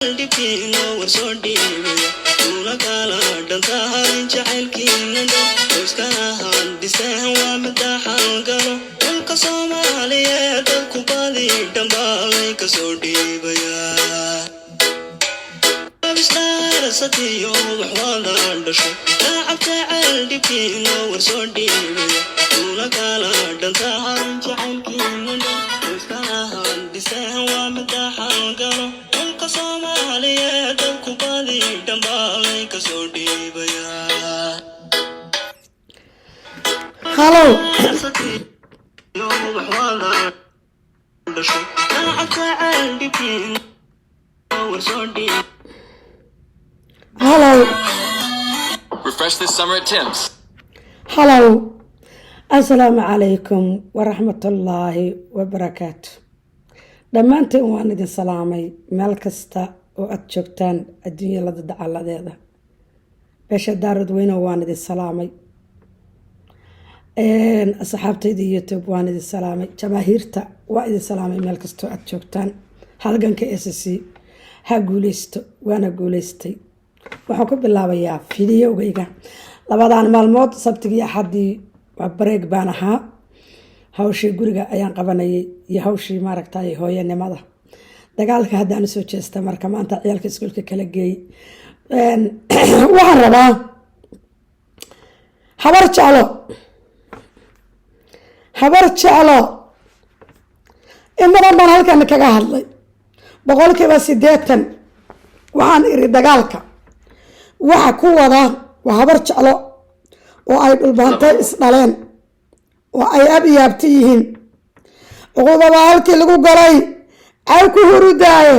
Dipino warsodhiibe ula kala dhantahay jacaylkiinada qoyskanahan dhiseen waa madaxan galo dhulka Soomaaliyeed dadku badi dhanbaalay kasoo dhiibayaa bisnaarasatiyo wax wada dhasho daacabta dipino warsodhiibe ula kala dhantahay jacaylkiinada qoyskanahan dhiseen waa madaxan galo Soomaaliyeed dadku badi dhanbaalay kasoo dhiibayaa Hello. Hello. Refresh this summer at Tim's. Hello. Assalamu alaikum wa rahmatullahi wa barakatuh. dhammaanteen waan idin salaamay meel kasta oo aad joogtaan adduunyada dacaladeeda beesha daarad weyne waan idin salaamay asxaabtayda YouTube waan idin salaamay jamaahiirta waa idin salaamay meel kasta oo aad joogtaan halganka SSC ha guuleysto waana guuleystay waxaan ku bilaabayaa fiidiyowgayga labadan maalmood sabtiga iyo axadii waa break baan ahaa hawshii guriga ayaan qabanayay iyo hawshii maaragtay hooyanimada dagaalka haddaan soo jeesta marka maanta ciyalka iskuulka kala geey waxaan rabaa habar jeclo in badan baan halkan kaga hadlay 80% waxaan iri dagaalka waxa ku wada waa habar jeclo oo ay dhulbaantay isdhaleen oo ay abyaabti yihiin uqubada halkii lagu galay ay ku hurudaaye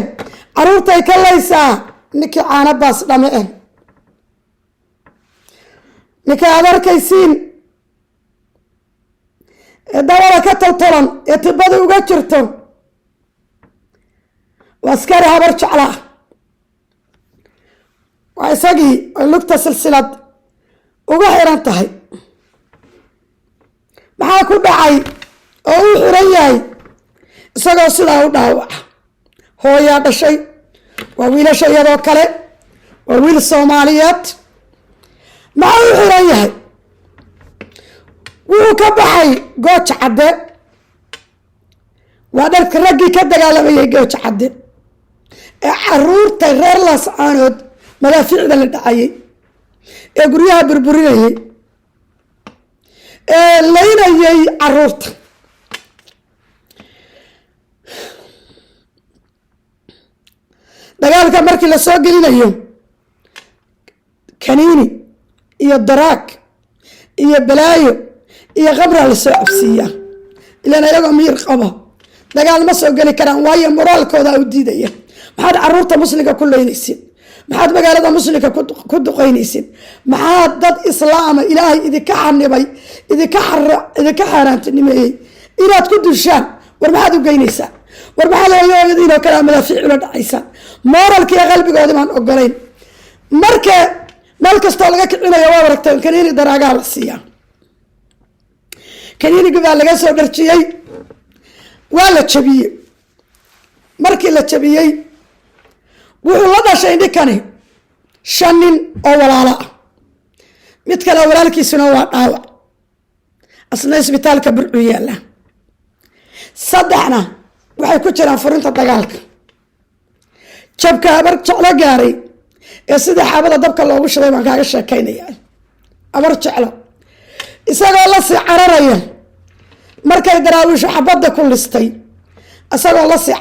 caruurtay ka laysaa ninkii caana baas dhameen ninkii aad arkaysiin ee dabada ka toltolan ee tibada uga jirto waa askari habar jecla waa isagii oo lugta silsilad uga xiran tahay maxaa ku dhacay oo uu xiran yahay isagoo sidaa u dhaawaca hooyaa dhashay waa wiilasha iyadoo kale waa wiil Soomaaliyeed maxaa uu xiran yahay wuu ka baxay gooja cadde waa dharka raggii ka dagaalamayay gooja cadde ee caruurta reer lascaanood madaafiicda la dhacayay ee guryaha burburinayay laynayay caruurta dagaalka markii la soo gelinayo kaniini iyo daraag iyo balaayo iyo qabra la soo afsiiya ilaa ayagoo miir qabo dagaal ma soo geli karaan waayo moraalkooda u diidaya maxaad caruurta muslimka ku leynaysid maxaad magaalada muslimka ku duqeynaysid maxaad dad islaama ilaahay idinka xanibay idinka xaaraantinimeeyey inaad ku dushaan war maxaad u geynaysaa war maxaad hooyooyadiinoo kale madaafiic ula dhacaysaan moralka iyo qalbigoodi baan ogolayn marka meel kastoo laga kicinayo waa aragteen kaniini daraagaa la siiyaa kaniinigi baa laga soo dharjiyey waa la jabiyey markii la jabiyey wuxuu la dhashay ninkani 5 nin oo walaalo ah mid kale walaalkiisuna waa dhaawac asna isbitaalka Burco yaala 3na waxay ku jiraan furinta dagaalka jabka habar jeclo gaaray ee sida xaabada dabka loogu shubay baan kaaga sheekaynayaa habar jeclo isagoo la sii cararaya markay daraawiisho xabadda ku listay isagoo la sii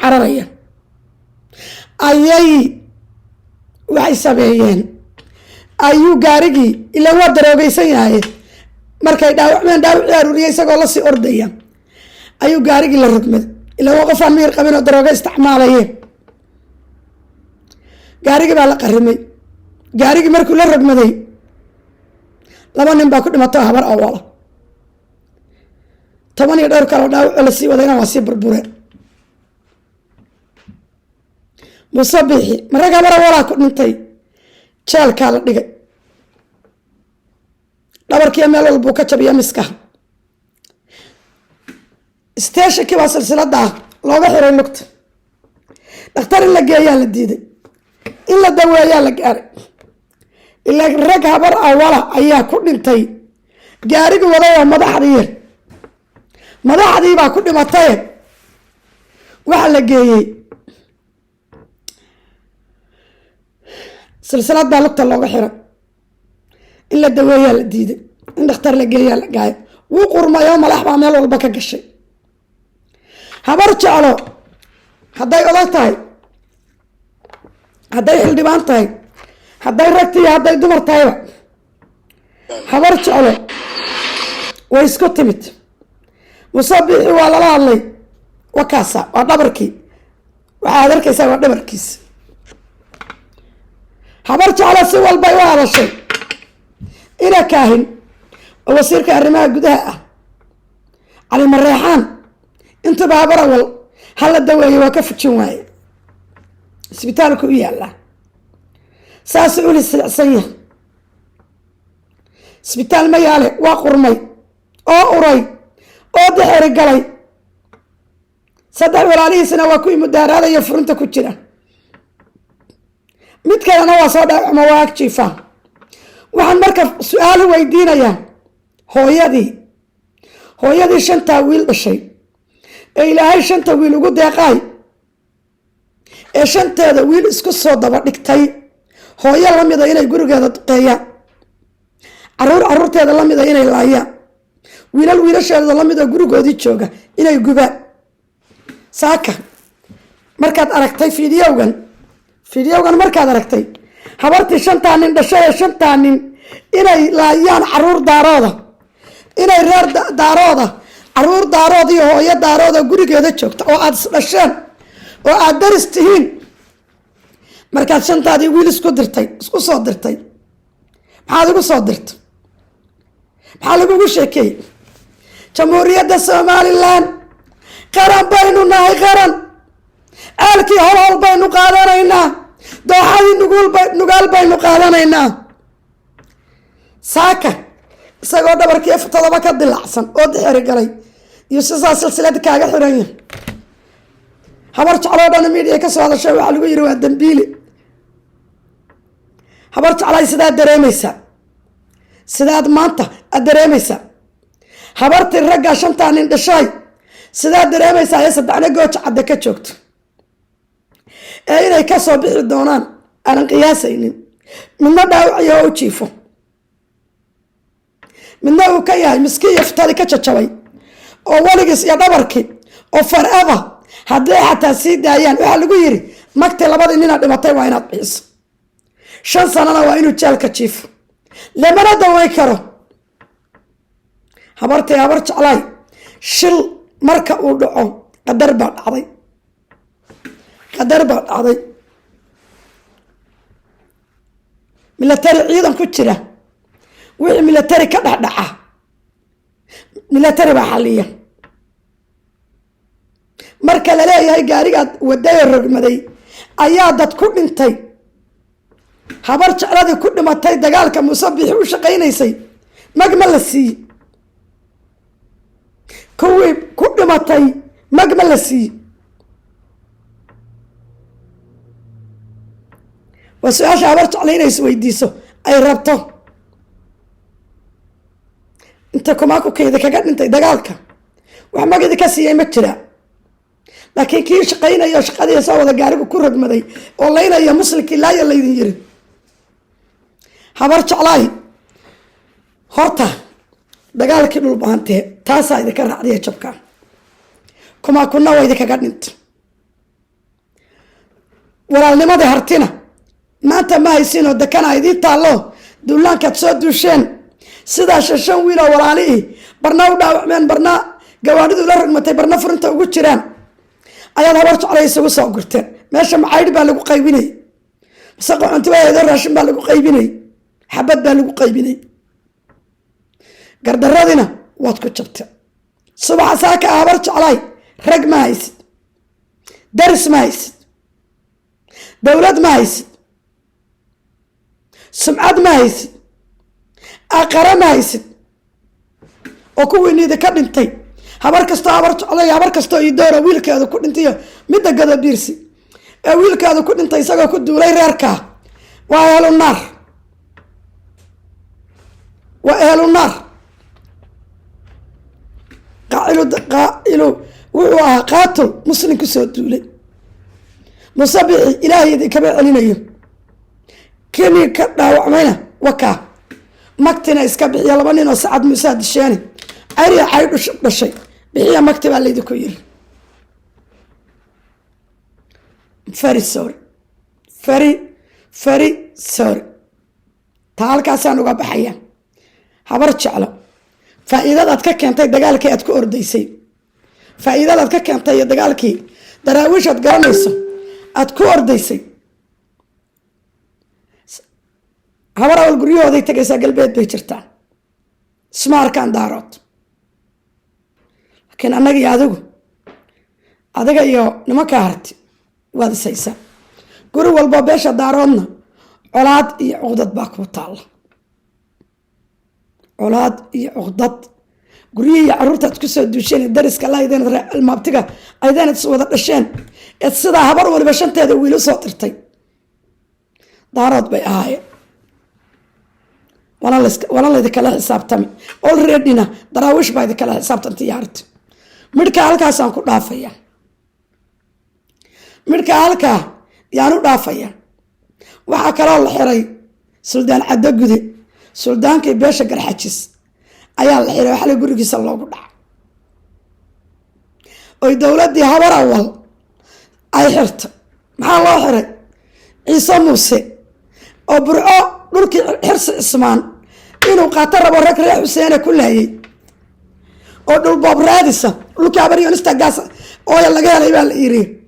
cararaya ayay waxay sameeyeen ayuu gaarigii ilaa waa daroogaysan yahay markay dhaawacmeen dhaawac aruuriyay isagoo la sii ordaya ayuu gaarigii la rogmay ilaa waa qof aan miir qabin oo darooga isticmaalayeen gaarigii baa la qarimay gaarigii markuu la rogmaday 2 nin baa ku dhimatay habar awala 10 iyo dhowr kale dhaawac la sii wadayna waa sii burbureen musabixi maraga bara wala ku dhintay jeelka la dhigay dhabarkii meel walba ka jabiya miska station kii waa silsilada looga xiray lugta dhakhtar in la geeyaa la diiday in la daweeyaa la gaaray ilaa rag habar awala ayaa ku dhintay gaariga wadayoo madaxdii baa ku dhimatay waxa la geeyey silsilad baa lugta looga xiray in la daweeyaa la diiday in dhakhtar la geeyaa la gaayo wuu qurmayo malax baa meel walba ka gashay habar jeclo hadday odag tahay hadday xildhibaan tahay hadday ragta iyo hadday dumar tahayba habar jeclo way isku timid musabixi waa lala hadlay wakaasa waa dhabarkii waxaad arkaysaa waa dhabarkiis habar jeclo si walbay u hadashay ina kaahin oo wasiirka arrimaha gudaha ah cali mareexaan intaba habar awal hala daweeye waa ka fujin waaye isbitaalku u yaallaa saas uli silicsan yahay isbitaal ma yaale waa qurmay oo uray oo dixiri galay 3 walaalihiisna waa kuwii mudaaraadaya furinta ku jira mid kalena waa soo dhaawacma waa ag jiifa waxaan marka su-aal weydiinayaa hooyadii 5 wiil dhashay ee ilaahay 5 wiil ugu deeqay ee 5teeda wiil isku soo daba dhigtay hooyo la mid ah inay gurigeeda duqeeyaan caruurteeda la mid ah inay laayaan wiilasheeda la mid ah gurigoodii jooga inay gubaan saaka markaad aragtay fiidiyowgan markaad aragtay habartii 5 nin dhashay ee 5 nin inay laayaan caruur daarooda inay reer daarooda caruur daarood iyo hooyo daarooda gurigeeda joogta oo aad isdhasheen oo aad daris tihiin markaad 5taadii wiil isku soo dirtay maxaad igu soo dirtay maxaa lagugu sheekeeyey jamhuuriyadda somalilan qaran baynu nahay qaran aalkii holhol baynu qaadanaynaa dooxadii nugaal baynu qaadanaynaa saaka isagoo dhabarkii F7 ka dilacsan oo dixiri galay iyo sidaas silsilad kaaga xiran yahay habar jeclo dhan media ka soo hadashay waxa lagu yiri waa dambiile habar jeclay sidaa dareemaysa sidaad maanta aad dareemaysa habartii ragga 5 nin dhashay sidaa dareemaysa ay 3 gooch cadda ka joogto ee inay ka soo bixi doonaan aan qiyaasaynin midna dhaawaciyo u jiifo midna uu ka yahay miskiin yaftali ka jajabay oo waligiis iyo dhabarkii oo forever haddii xataa sii daayaan waxaa lagu yiri magtay 2 nin dhimatay waa inaad bixiso 5 sanana waa inuu jeelka jiifo lamana daway karo habar jeclay shil marka uu dhaco qadar baa dhacday military ciidan ku jira wixii military ka dhaca military baa xaliya marka la leeyahay gaariga wadada rogmaday ayaa dad ku dhintay habar jecladii ku dhimatay dagaalka musabixi u shaqaynaysay magma la siiyey kuwii ku dhimatay magma la siiyey waa su-aasha habar jecla inay isweydiiso ay rabto inta kumaa ku keeda kaga dhintay dagaalka wax magidi ka siiyey ma jira laakiin kii shaqaynayo shaqadii soo wada gaarigu ku rogmaday oo laynaya muslimkii laaya laydin yiri habar jeclaay horta dagaalkii dhul baantee taasaa idinka raacdiya jabka kumaa kuna waa idinkaga dhinta walaalnimadii hartina maanta ma haysiinoo dekana idiin taallo duulaankaad soo duusheen sidaa 5 wiil oo walaalihii barna u dhaawacmeen barna gawaadhidu la rogmatay barna furinta ugu jiraan ayaad habar jeclay isugu soo gurteen meesha macaydhi baa lagu qaybinay masaqo cuntibadeeda raashin baa lagu qaybinay xabad baa lagu qaybinay gardaradina waad ku jabtay subaxa saaka habar jeclay rag ma haysid daris ma haysid dowlad ma haysid sumcad ma haysid aqara ma haysid oo kuwii niida ka dhintay habar kastoo habar jeclay habar kastoo ii doora wiilkeedu ku dhintayo midda gadabiirsi ee wiilkeedu ku dhintay isagoo ku duulay reerkaa waa ehlu naar waa ehlu naar qaacilu wuxuu ahaa qaatul muslim kusoo duulay musabixi ilaahay idinkama celinayo keni ka dhaawacmayna wakaa magtina iska bixiya 2 nin oo Sacad Muuse disheene ariya ay dhashay bixiya magti baa laydinku yiri very sorry taalkaasaan uga baxaya habar jeclo faa'iidadaad ka keentay dagaalkii aad ku ordaysay faa'iidadaad ka keentay dagaalkii daraawiishad garanayso aad ku ordaysay habar awal guryahooday tagaysaa galbeed bay jirtaa ismaarkaan daarood laakiin adiga iyo nimanka harti waad isaysaa guri walba beesha daaroodna colaad iyo cuqdad baa ku taalla colaad iyo cuqdad guryihi iyo caruurtaad ku soo duusheen dariska lahaydeen almaabtiga aydan is wada dhasheen ee sidaa habar waliba 5teeda wiil u soo tirtay daarood bay ahaayeen wala la kala xisaabtami already-na daraawish baa kala xisaabtantay yaarti midka halkaasaan ku dhaafaya midka halkaa yaan u dhaafaya waxaa kaloo la xiray suldaan Cadagude suldaankii beesha Garxajis ayaa la xiray waxa la gurigiisa loogu dhacay oo dawladii habar awal ay xirta maxaa loo xiray Ciise Muuse oo burco dhulkii xirsi Ismaan inuu qaato rabo rag reer Xuseen ku laayay oo dhul boob raadisa dhulkii abariyo instagaas oo laga helay baa la yiri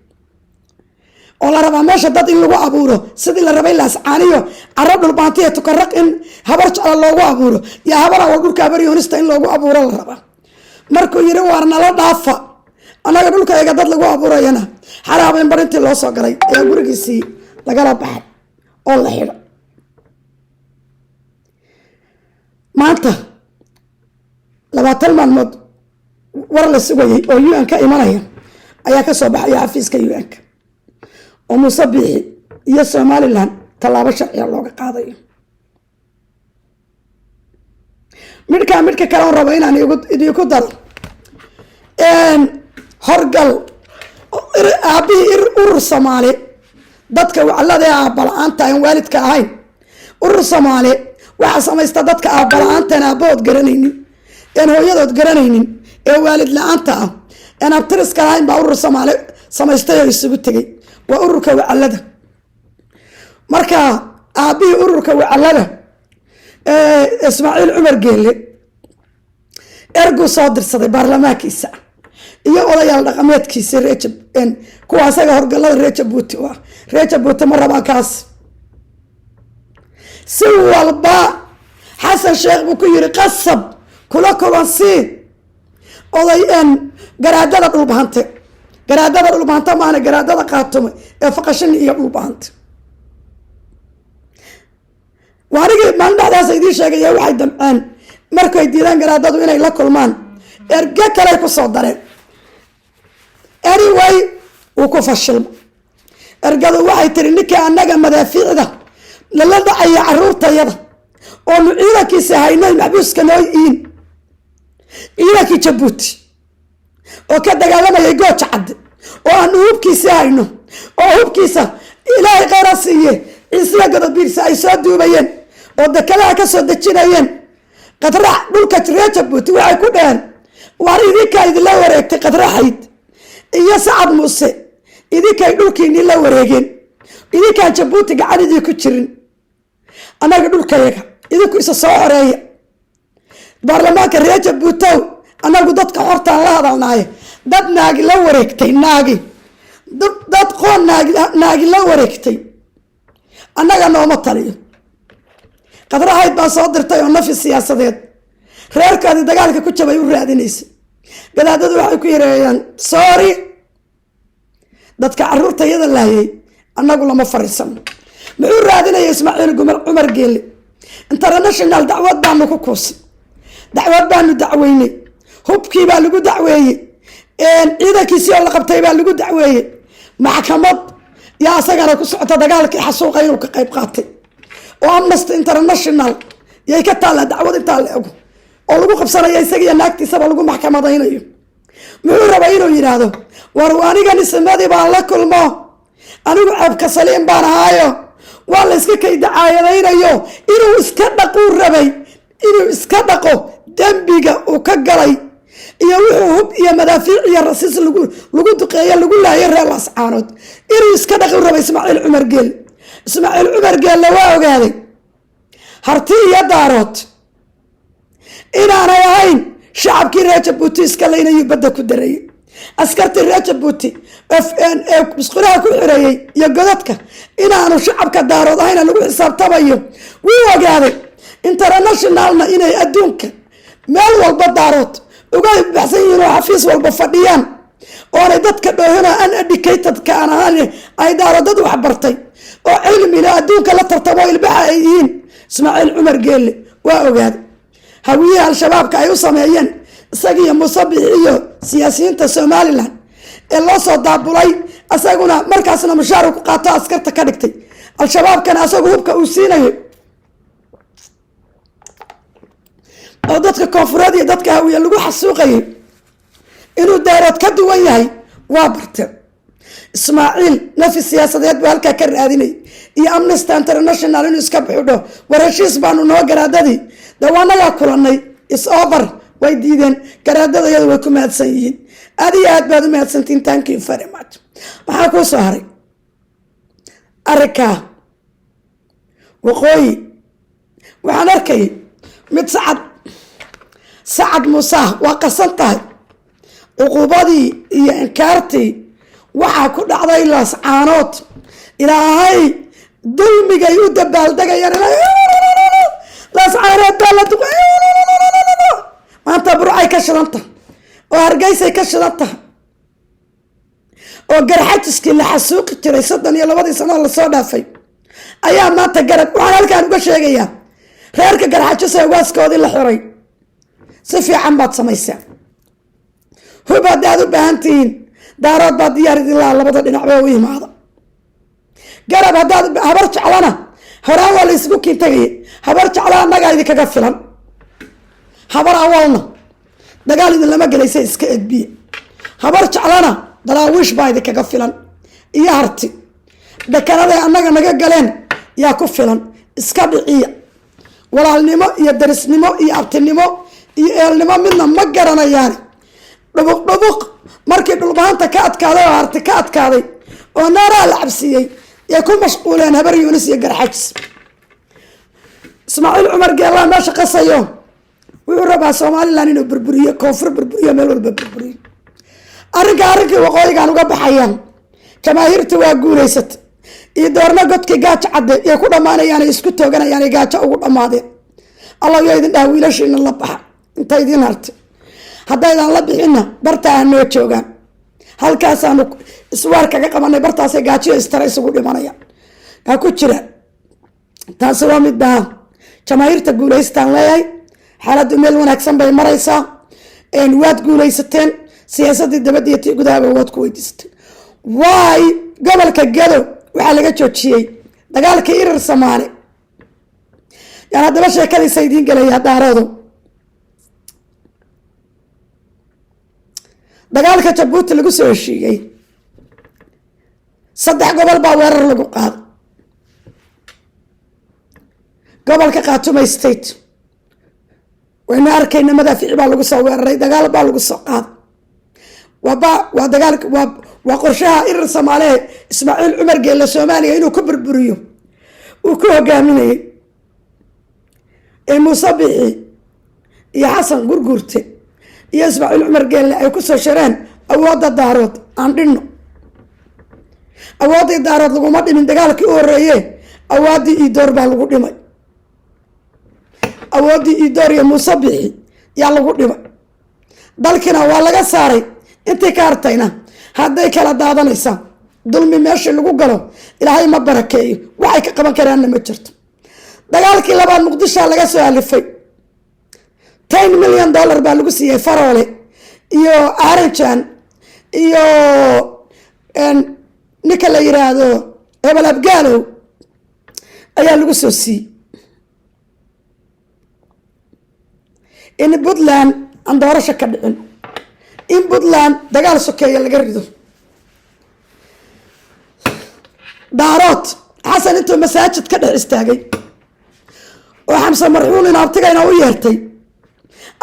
oo la rabaa meesha dad in lagu abuuro sidii la rabay laas caaniyo arab dhul baantiye tukaraq in habar jecel loogu abuuro ya habar awal dhulka abariyo in loogu abuuro la rabaa markuu yiri waarna la dhaafa anaga dhulkayga dad lagu abuurayana xaraabeen barintii loo soo galay ee gurigiisii lagala baxay oo la xiro maanta 20 maalmood war la sugayay oo UN ka imanaya ayaa ka soo baxaya xafiiska UN oo Musabixi iyo Somaliland talaabo sharci looga qaadayo midka kale oo rabo inaan idinku daro horgal urur Soomaali dadka wacalada aabbalaanta aan waalidka ahayn urur Soomaali waxa samaysta dadka aabbalaanta aabood garanaynin aan hooyadood garanaynin ee waalid la'aanta ah aan abtiriska ahayn baa urur Soomaali samaystay oo isugu tagay waa ururka wacalada marka aabii ururka wacalada Ismaaciil Cumar Geelle ergu soo dirsaday baarlamaankiisa iyo odayaal dhaqameedkiisa reejab kuwaasaga horgalada reejabuuti waa reejabuuti ma rabaan kaas si walba xasan sheekh buu ku yiri qasab kula kulansi oday garaadada dhulbahanta maana garaadada qaatumo ee faqashin iyo dhulbahanta waarigi maandhadaas idin sheegay waxay damcaan markay diidaan garaadadu inay la kulmaan erga kale ku soo dareen anyway uu ku fashilmo ergadu waxay tiri ninkii annaga madaafiicda lala dhacaya caruurtayada oo ciidankiisa haynay maxbuuska noo yiin ciidankii Jabuuti oo ka dagaalamayay gooja cad oo aan hubkiisa hayno oo hubkiisa ilaahay qara siiye isla gadabiirsa ay soo duubayeen oo dakalaha ka soo dajinayeen qadrax dhulka Jabuuti waxay ku dheen war idinka idin la wareegtay qadraxayd iyo Sacad Muuse idinka dhulkiini la wareegeen idinka Jabuuti gacanidii ku jirin anaga dhulkayaga idinku isa soo xoreeya baarlamaanka reer Jabuuti anagu dadka hortaan la hadalnaayo dad naagi la wareegtay dad qoon naagi la wareegtay anaga nooma taliyo qadraxayd baa soo dirtay oo nafi siyaasadeed reerkaadi dagaalka ku jabay u raadinaysa gadaadadu waxay ku yareeyaan sorry dadka caruurtayada laayay anagu lama fariisano muxuu raadinaya Ismaaciil Cumar Geelle international dacwad baanu ku kuusay dacwad baanu dacweynay hubkii baa lagu dacweeyey ciidankiisii oo la qabtay baa lagu dacweeyey maxkamad yaa asagana ku socota dagaalkii xasuuqa inuu ka qayb qaatay oo Amnesty International yay ka taala dacwad intaa la ego oo lagu qabsanayo isaga iyo naagtiisaba lagu maxkamadaynayo muxuu rabaa inuu yiraahdo war aniga nismadii baan la kulmo anigu abka saliim baan ahaayo waa la iska kay dacaayadaynayo inuu iska dhaqo rabay inuu iska dhaqo dambiga uu ka galay iyo wuxuu hub iyo madaafiic iyo rasiis lagu duqeeyo lagu laayo reer Laascaanood inuu iska dhaqo rabay Ismaaciil Cumar Geel waa ogaaday harti iyo daarood inaanay ahayn shacabkii reer Jabuuti iska leynayay badda ku daray askartii reer Jabuuti bisquraha ku xireeyay iyo godadka inaanu shacabka daarood ahayn lagu xisaabtamayo wuu ogaaday internationalna inay adduunka meel walba daarood uga baxsan yihiin oo xafiis walba fadhiyaan oo ay dadka dhoohana uneducated ka ahaan ay daaroodad wax bartay oo cilmi leh adduunka la tartamo ilbaxa ay yihiin Ismaaciil Cumar Geel waa ogaaday hawiye al-shabaabka ay u sameeyeen isagiyo Musabix iyo siyaasiyiinta Somaliland ee loo soo daabulay asaguna markaasna mushaar ku qaato askarta ka dhigtay al-shabaabkana asagu hubka uu siinayo oo dadka koonfureed iyo dadka hawiye lagu xasuuqayay inuu daarood ka duwan yahay waa bartay Ismaaciil nafi siyaasadeed baa halka ka raadinay iyo Amnesty International inuu iska buuxdo warashiis baanu noo garaadadii dawaanaga kulanay is over way diideen garaadadayadu way ku maadsan yihiin aad iyo aad baad u maadsantiin thank you very much waxaa ku soo haray arka waqooyi waxaan arkay mid sacad Musa waa qasan tahay uqubadii iyo inkaartii waxaa ku dhacday Laascaanood ilaahay dulmigay u dabaaldegayaan Laascaanood la duqay maanta Burcay ka shidanta oo Hargeysa ka shidanta oo garxajiskii la xasuuqi jiray 32 sano la soo dhaafay ayaa maanta garab waxaan halkaan uga sheegayaa reerka garxajis ee waaskoodii la xiray si fiican baad samaysaa hubadaad u baahantihiin daarood baad diyaaridin lahaa labada dhinac baa u yimaada garab haddaad habar jeclana horaan waa la isugu kiintagaya habar jeclaa annagaa idinkaga filan habar awalna dagaal idin lama gelaysa iska edbiya habar jeclana daraawiish baa idinkaga filan iyo harti dekanada annaga naga galeen yaa ku filan iska dhiciya walaalnimo iyo darisnimo iyo abtinimo iyo eelnimo midna ma garanayaan dhubuq markii dhulbaanta ka adkaaday oo harti ka adkaaday oo naaraa la cabsiiyey yay ku mashquuleen habar Yuunus iyo garxajis Ismaaciil Cumar Geel meesha qasayo wuxuu rabaa Somaliland inuu burburiyo koonfur burburiyo meel walba burburiyo arrinkii waqooyigan uga baxayaan jamaahiirtu waa guuleysatay iyo doorna godkii gaajo cadde ee ku dhamaanayaan isku tooganayaan gaajo ugu dhamaadeen Allah yaa idin dhaw wiilashiina la baxa inta idin hartay haddaydan la bixina bartaa noo joogaan halkaasaanu iswaar kaga qabanay bartaasay gaajiyo istara isugu dhimanayaan yaa ku jira taas waa mid baa jamaahiirta guuleystaan leeyahay xaaladdu meel wanaagsan bay maraysaa waad guuleysateen siyaasadii dabadda iyo tii gudaha waad ku weydiisatay waay gobolka Gedo waxaa laga joojiyey dagaalkii Irir Soomaali yaan haddaba sheekadiisa idiin gelaya daaroodo dagaalka Jabuuti lagu soo heshiiyey 3 gobol baa weerar lagu qaaday gobolka Khartoum State wayna arkayna madaafiic baa lagu soo weeraray dagaal baa lagu soo qaaday waa dagaal waa qorshaha Irir Soomaali Ismaaciil Cumar Geel Soomaaliya inuu ku burburiyo uu ku hogaaminayay Musabix iyo Xasan Gurgurte iyo Ismaaciil Cumar Geel ay ku soo shireen awoodda daarood aan dhinno awoodda daarood laguma dhimin dagaalkii u horeeyay awooddii iyo door baa lagu dhimay awooddii iyo door iyo Musabix yaa lagu dhimay dalkina waa laga saaray intii ka hartayna hadday kala daadanaysaa dulmi meesha lagu galo ilaahay ma barakeeyo waxay ka qaban karaanna ma jirto dagaalkii labaad Muqdisho laga soo alifay $10 million baa lagu siiyey Faroole iyo Aranjan iyo ninka la yiraahdo Hebel Abgaalow ayaa lagu soo siiyey in Puntland aan doorasho ka dhicin in Puntland dagaal sokeeya laga rido daarood xasan intuu masaajid ka dhex istaagay oo xamsa marxuun in abtigayna u yeertay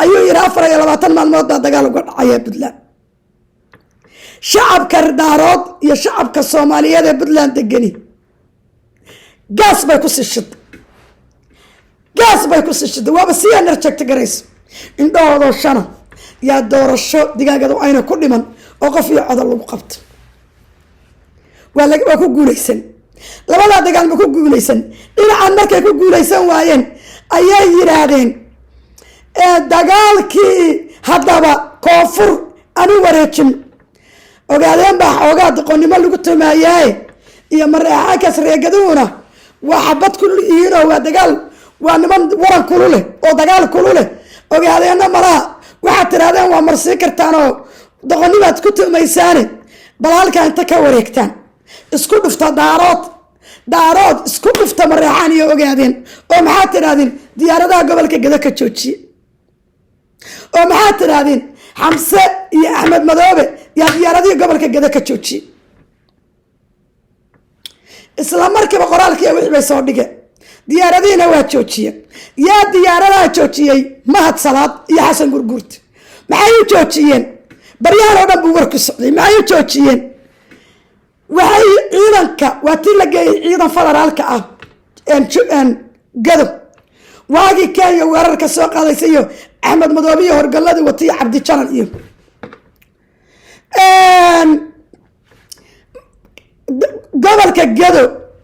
ayuu yiri 24 maalmood baa dagaal uga dhacay Puntland shacabka daarood iyo shacabka Soomaaliyeed ee Puntland degani gaas bay ku sishid waaba si aan rajagta garays indhoodo shana yaa doorasho digaagadu ayna ku dhiman oo qof iyo codol lagu qabto waa ku guuleysan labada dagaal ma ku guuleysan dhinacan markay ku guuleysan waayeen ayay yiraahdeen dagaalkii hadaba koonfur anu wareejin ogaadeen baa xoogaa doqonnimo lagu tumaayay iyo mareexa ka sareegaduuna waa xabad ku yihiin oo waa dagaal waa niman waran kulule oo dagaal kulule ogaadeena malaha waxaad tirahdeen waa marsi kartaan oo doqonnimaad ku tumaysaane bal halkaa inta ka wareegtaan isku dhufta daarood isku dhufta mareexaan iyo ogaadeen oo maxaad tirahdeen diyaaradaha gobolka Gada ka joojiye oo maxaad tirahdeen Xamse iyo Axmed Madoobe yaa diyaaradii gobolka Gada ka joojiye isla markiiba qoraalkii wixii bay soo dhigeen diyaaradiina waa joojiye yaa diyaaradaha joojiyay Mahad Salaad iyo Xasan Gurguurta maxay u joojiyeen baryahan oo dhan buu warku socday maxay u joojiyeen waxay ciidanka waa tii la geeyay ciidan federaalka ah Gado waagi Kenya weerarka soo qaadaysay iyo Axmed Madoobe iyo horgaladii watiya Cabdi Jalan iyo gobolka Gado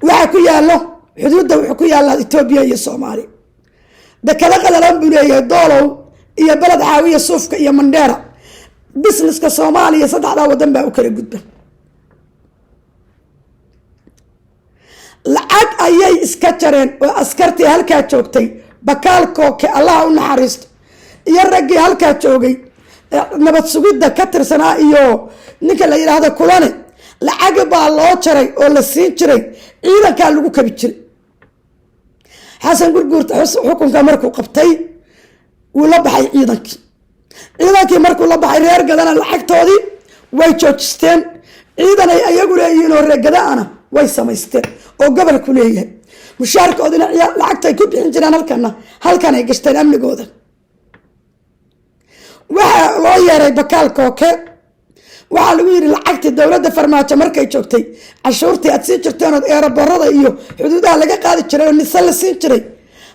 waxa ku yaalo xuduudda wuxuu ku yaalaa Itoobiya iyo Soomaaliya dekada qalalan buu leeyahay doolow iyo balad xaawiya suufka iyo Mandheera businesska Soomaaliya saddexda wadan baa u kala gudba lacag ayay iska jareen oo askartii halkaa joogtay bakaalkooke Allah u naxariisto iyo raggii halkaa joogay nabad sugidda ka tirsanaa iyo ninka la yiraahdo kulane lacag baa loo jaray oo la siin jiray ciidanka lagu kabi jiray Xasan Gurguurta xukunka markuu qabtay wuu la baxay ciidankii markuu la baxay reer Gadana lacagtoodii way joojisteen ciidan ay ayagu leeyihiin oo reer Gadaana way samaysteen oo gobolku leeyahay mushaarkoodina lacagta ay ku bixin jireen halkan ay gashteen amnigooda waxa loo yeeray bakaalkooke waxa lagu yiri lacagtii dawladda farmaajo markay joogtay cashuurtii aad siin jirteen oo eeraboorada iyo xuduudaha laga qaadi jiray oo nisa la siin jiray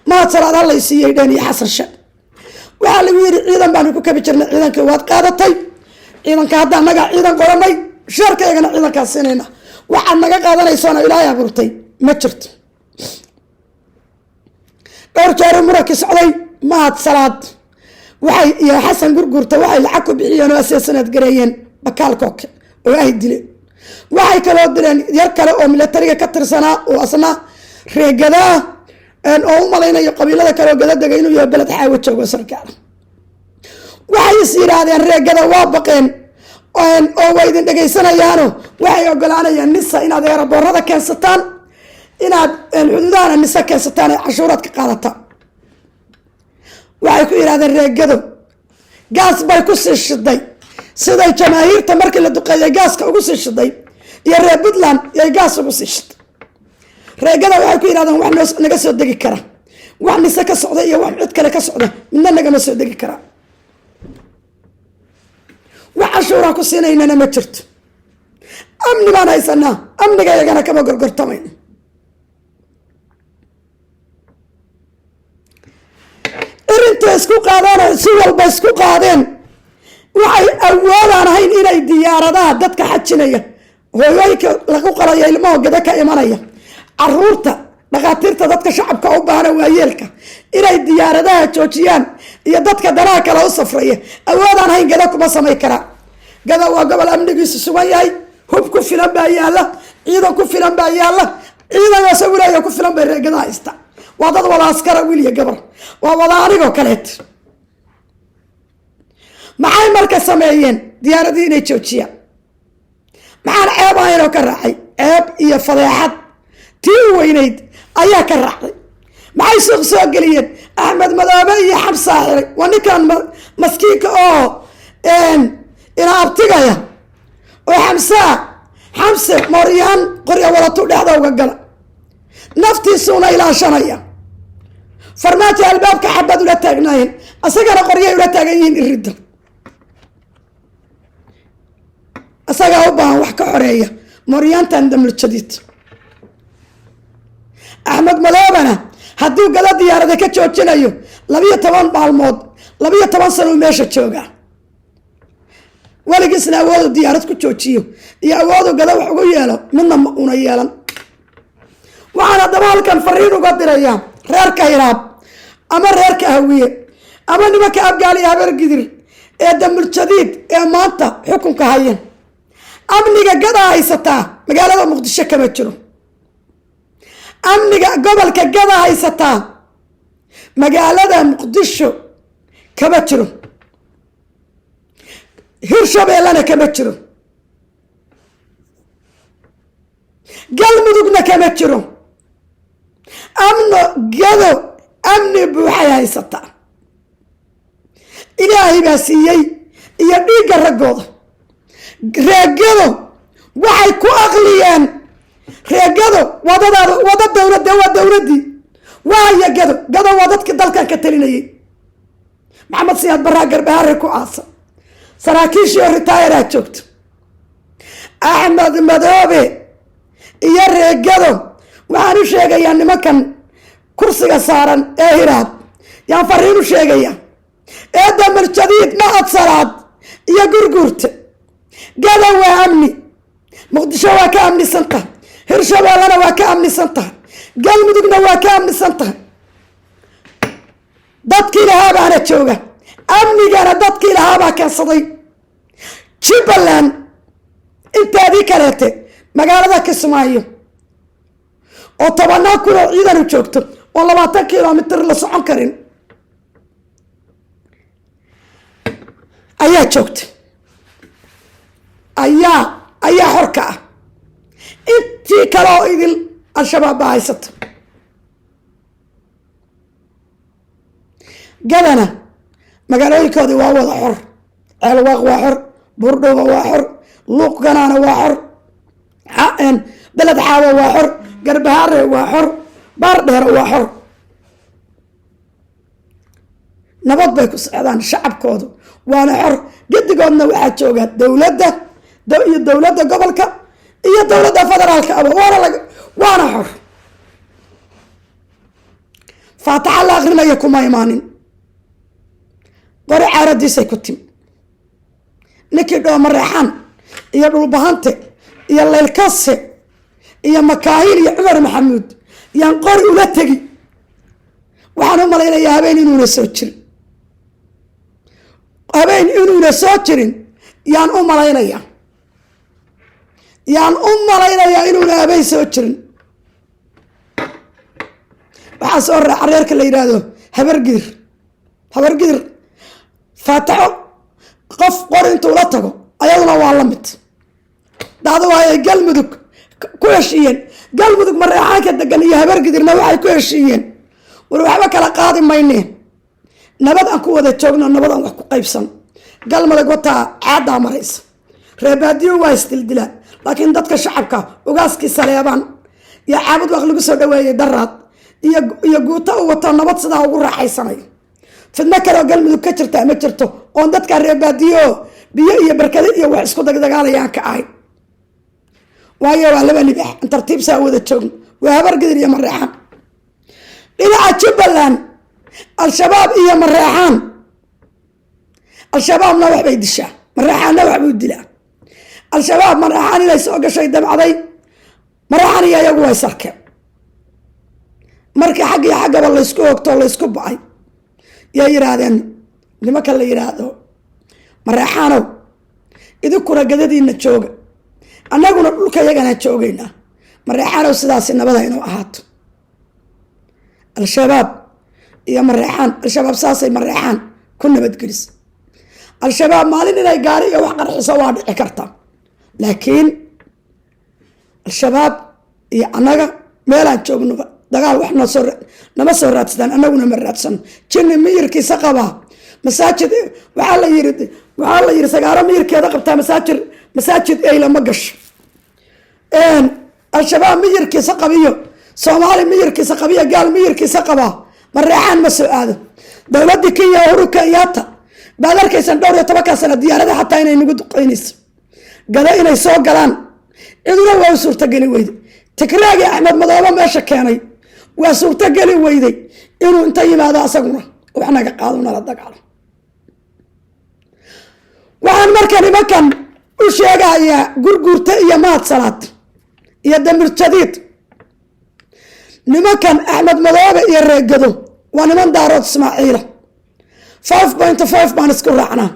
Mahad Salaad la siiyay dhan iyo Xasan Sheekh waxa lagu yiri ciidan baan ku kabi jirnay ciidankii waad qaadatay ciidanka hadda naga ciidan qoranay sharkayagana ciidanka siinayna waxa naga qaadanaysoona Ilaahay abuurtay ma jirto dhowr jeer murakis socday Mahad Salaad waxay iyo Xasan Gurguurta waxay lacag ku bixiyeen oo asaasanad gareeyeen bakaalkooke oo ay dileen waxay kala dileen yar kale oo militariga ka tirsanaa oo asna reegada oo u malaynayo qabiilada kale oo Gada degay inuu yahay balad xaawo joogo sarkaal waxay isiraadeen reegada waa baqeen oo way idin dhageysanayaan waxay ogolaanayaan nisa inaad eeraboorada keensataan inaad xuduudaha nisa keensataan cashuuraad ka qaadataan waxay ku yiraahdeen reegado gaas bay ku sii shiday siday jamaahiirta markii la duqeeyay gaaska ugu sii shiday iyo reer Puntland ay gaas ugu sii shiday reegada waxay ku yiraahdeen wax naga soo degi kara wax nisa ka socda iyo wax cid kale ka socda midna naga ma soo degi kara wax cashuura ku siinayna ma jirto amni baan haysanaa amniga iyagana kama gorgortamayno inta isku qaadaan si walba isku qaadeen waxay awoodaan ahayn inay diyaaradaha dadka xajinaya hooyooyinka lagu qalayo ilmaha Gada ka imanaya caruurta dhaqaatiirta dadka shacabka u baahan waayeelka inay diyaaradaha joojiyaan iyo dadka danaha kale u safraya awoodaan ahayn Gada kuma samay kara Gada waa gobol amnigiisu sugan yahay hub ku filan baa yaala ciidan ku filan baa yaala ciidan wasawiraya ku filan bay Gada haysta waa dad wada askar wiil iyo gabar waa wada anigoo kaleet maxay marka sameeyeen diyaaradii inay joojiyaan maxaan ceeb ahaynoo ka raacay ceeb iyo fadeexad tii u weynayd ayaa ka raacday maxay suuq soo geliyeen axmed madoobe iyo xamsaa xiray waa ninkan maskiinka oo ina abtigaya oo xamse mooryaan qorya wadatu dhexda uga gala naftiisuuna ilaashanaya farmaajo albaabka xabad ula taagnaayeen asagana qoryay ula taagan yihiin iridda asagaa u baahan wax ka xoreeya mooryaantan damljadiid axmed madoobana hadduu gado diyaarada ka joojinayo 12 maalmood 12 sano meesha joogaa weligiisna awoodu diyaarad ku joojiyo iyo awoodu gado wax ugu yeelo midna ma una yeelan waxaan haddaba halkan fariin uga dirayaa reerka hiraab ama reerka hawiye ama nimanka abgaal iyo habargidir ee dambuljadiid ee maanta xukunka hayeen amniga gada haysataa magaalada muqdisho kama jiro amniga gobolka gada haysataa magaalada muqdisho kama jiro hirshabeellana kama jiro galmudugna kama jiro gado amni buuxay haysataa ilaahay baa siiyey iyo dhiigga raggooda reegado waxay ku aqliyeen reegado wada dowladda waa dowladdii waaya gado waa dadkii dalkan ka talinayay maxamed siyaad baraa garbahaare ku aasa saraakiishii oo ritaayaraa joogto axmed madoobe iyo reegado waxaan u sheegayaa nimankan kursiga saaran ee hiraab yaan fariin u sheegaya ee dambuljadiid mahad salaad iyo gurguurta gada waa amni muqdisho waa ka amnisan tahay hirshabeellana waa ka amnisan tahay galmudugna waa ka amnisan tahay dadkii lahaa baana jooga amnigana dadkii lahaa baa keensaday jubbaland inteedii kaleete magaalada kismaayo oo 10 kun oo ciidan u joogto oo 20 kilomitir la socon karin ayaa joogta ayaa xorka ah intii kale oo idil al-shabaab baa haysato gadana magaalooyinkoodii waa wada xor ceelwaaq waa xor buurdhowba waa xor luuq ganaana waa xor beled xaawo waa xor garbahaare waa xor baardheero waa xor nabad bay ku socdaan shacabkoodu waana xor gedigoodna waxaa jooga dowladda iyo dowladda gobolka iyo dowladda federaalka aba waana xor faataxa la akrinaya kuma imaanin qori caaradiisay ku timi ninkii dhooma reexan iyo dhulbahante iyo leylkase iyo makaahiil iyo cumar maxamuud yaan qori ula tegi waxaan u malaynayaa habeen inuuna soo jirin yaan u malaynayaa inuuna habeen soo jirin waxaa soo raaca reerka la yidhaahdo habargidir faataxo qof qori intuu la tago ayaduna waa la mid dacdo waayay galmudug ku heshiiyeen galmudug mareexaanka degan iyo habargidirna waxay ku heshiiyeen war waxba kala qaadi mayneen nabad aan ku wada joogno nabad aan wax ku qaybsan galmudug wataa caadaa maraysa reebaadiyo waa isdildilaan laakiin dadka shacabka ugaaskii saleebaan iyo caabud waq lagu soo dhaweeyey daraad iyo guuto u wato nabad sidaa ugu raaxaysanayo fidno kaleoo galmudug ka jirta ma jirto oon dadka reebaadiyo biyo iyo barkado iyo wax isku dagdagaalayaan ka ahay waayo waa laba libax in tartiib saa wada joogno waa habargidir iyo mareexaan dhinaca jubbaland al-shabaab iyo mareexaan al-shabaabna waxbay dishaa mareexaanna waxbuu dilaa al-shabaab mareexaan inay soo gashay dabcaday mareexaan iyo iyagu way sarkeen markii xag iyo xaggaba laysku ogtoo laysku bacay yaa yidhaahdeen nimanka la yidhaahdo mareexaanow idinkuna gadadiina jooga annaguna dhulka yagana joogaynaa mareexaanow sidaasi nabada inuu ahaato al-shabaab iyo mareexaan al-shabaab saasay mareexaan ku nabadgelis al-shabaab maalin inay gaari iyo wax qarxiso waa dhici karta, laakiin al-shabaab iyo annaga meelaan joogno dagaal wax nama soo raadsadaan, annaguna ma raadsano. jinni miyirkiisa qabaa masaajid waxaa la yiri sagaaro miyirkeeda qabtaa masaajid eyla ma gasho. al-shabaab miyirkiisa qabiyo soomaali miyirkiisa qabiyo gaal miyirkiisa qabaa mareexaan ma soo aado. dowladii Kenya Uhuru Kenyatta baad arkaysan 12 sano diyaarada xataa inay nagu duqeynayso gada inay soo galaan iduna waa suurtageli weyday. tikraagi Axmed Madoobe meesha keenay waa suurtageli weyday inuu inta yimaado asaguna wax naga qaado nala dagaalo. waxaan markan imankan u sheegayaa gurgurta iyo mahad salaad iyo damir jadiid, nimankan Axmed Madoobe iyo reegado waa niman daarood Ismaaciila 5.5 baan isku raacnaa,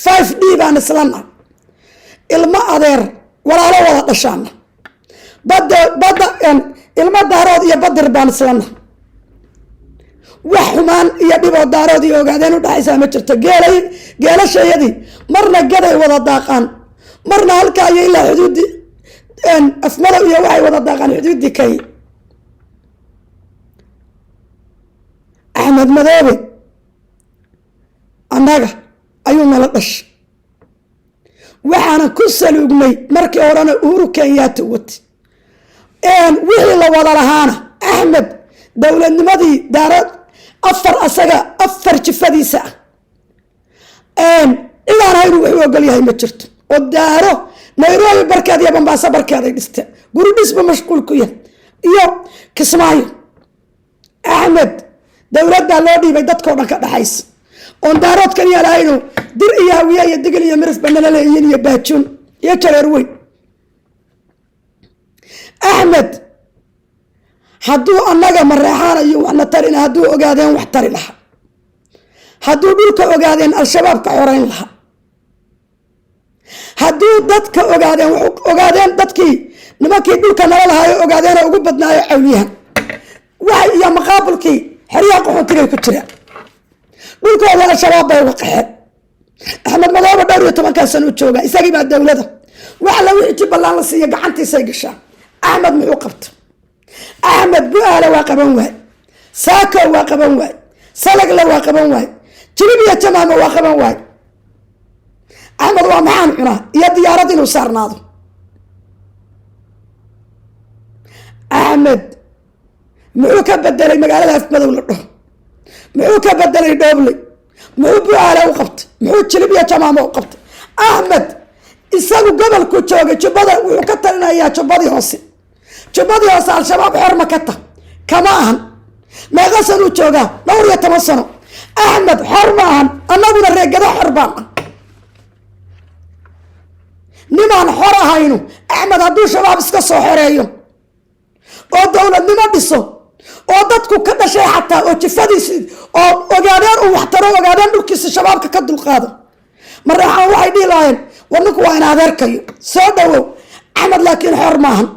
5D baan islana, ilma adeer walaalo wada dhashaana, badda ilma daarood iyo badir baan islana. wax xumaan iyo dhiboo daarood iyo ogaadeen u dhaxaysaa ma jirto. geelashayadii marna gaday wada daaqaan, marna halkaa iyo ilaa xuduudi afmadow iyo waxay wada daaqaan xuduudi kay. Axmed Madoobe annaga ayuu nala dhashay, waxaana ku saluugnay markii horena Uhuru Kenyatta wati wixii la wada lahaana Axmed dowladnimadii daarad afar jifadiisa ilaan haynu wuxuu ogol yahay ma jirto. oo daaro Nairobi barkeed iyo Mombasa barkeed ay dhiste guri dhisba mashquul ku yahay iyo Kismaayo. Axmed dowladda loo dhiibay dadkoo dhan ka dhaxaysa oon daaroodkan yaalahayno dir iyo hawiye iyo digil iyo mirif banana leeyihiin iyo baajuun iyo jareer weyn. Axmed hadduu annaga mareexaan iyo waxna tarina hadduu ogaadeen wax tari lahaa, hadduu dhulka ogaadeen al-shabaab ka xoreyn lahaa, hadduu dadka ogaadeen dadkii nimankii dhulka nala lahaayo ogaadeen ugu badnaayo cawliyahan wax iyo maqaabulkii xeryaha qaxootigay ku jiraan dhulkooda al-shabaab bay uga qaxeen. Axmed Madoobe 12 sano u joogaa, isagii baa dowlada wax la wixii Jubbaland la siiyo gacantiisay gashaa. Axmed muxuu qabta? Axmed Bu'aale waa qaban waay, Saako waa qaban waay, Salagle waa qaban waay, Jilibiya Jamaama waa qaban waay. Axmed waa maxaan cunaa iyo diyaarad inuu saarnaado. Axmed muxuu ka bedelay magaalada Afmadow la dhaho, muxuu ka bedelay Doobley, muxuu Bu'aale u qabtay, muxuu Jilibiya Jamaama u qabtay. Axmed isagu gobolku joogay Jubbada wuxuu ka talinayaa Jubbadii hoose al-shabaab xor ma ka ta kama ahan. meeqa sano joogaa 12 sano. Axmed xor ma ahan, annaguna reegada xor baan ah. nimaan xor ahayno Axmed hadduu shabaab iska soo xoreeyo oo dowladnimo dhiso oo dadku ka dhashay xataa oo jifadiisi oo ogaadeen uu wax taro ogaadeen dhulkiisa shabaabka ka dulqaado mareexaan waxay dhihi lahaayeen warninku waa in adeerkayo soo dhawow. Axmed laakiin xor ma ahan.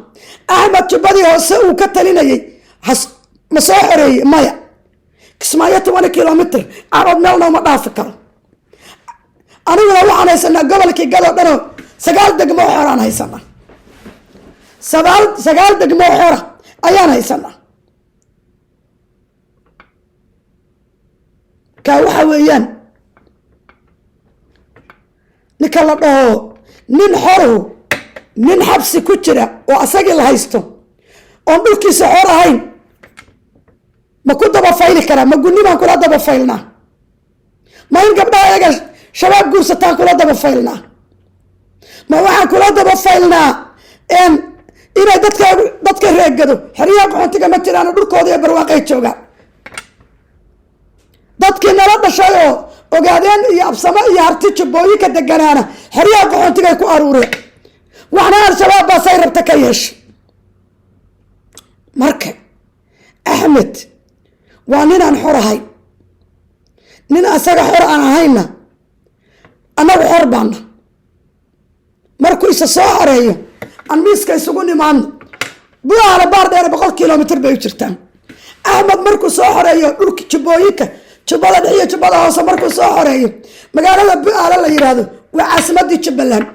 Axmed Jubbadii hoose uu ka talinayay ma soo xoreeyey maya. Kismaayo 20 kilomitir Axmed meelna ma dhaafi karo. aniguna waxaan haysanaa gobolkii gado dhanoo 9 degmo xoraan haysanaa, 9 degmo xora ayaan haysanaa. ka waxa weeyaan ninka la dhaho nin xoru nin xabsi ku jira oo asagii la haysto oon dhulkiisa xor ahayn ma ku daba fayli karaa? ma gunni baan kula daba faylnaa? ma in gabdhaha ayaga shabaab guursataan kula daba faylnaa? ma waxaan kula daba faylnaa inay dadka reegado xeryaha qaxootiga ma jiraan dhulkooda iyo barwaaqay joogaan? dadkii nala dhashay oo ogaadeen iyo absamo iyo harti jubbooyinka deganaana xeryaha qaxootigay ku aruureen, waxna al-shabaab baa say rabta ka yeesha. marka Axmed waa ninaan xor ahay, nin asaga xor aan ahayna annagu xor baana. markuu isa soo xoreeyo aan miiska isugu nimaadno. Bu'aale baar dheer 100 kilomitir bay u jirtaan. Axmed markuu soo xoreeyo dhulka jubbooyinka jubbada dhex iyo jubbada hoose markuu soo xoreeyo magaalada bu'aale la yidhaahdo waa caasimadii jubbaland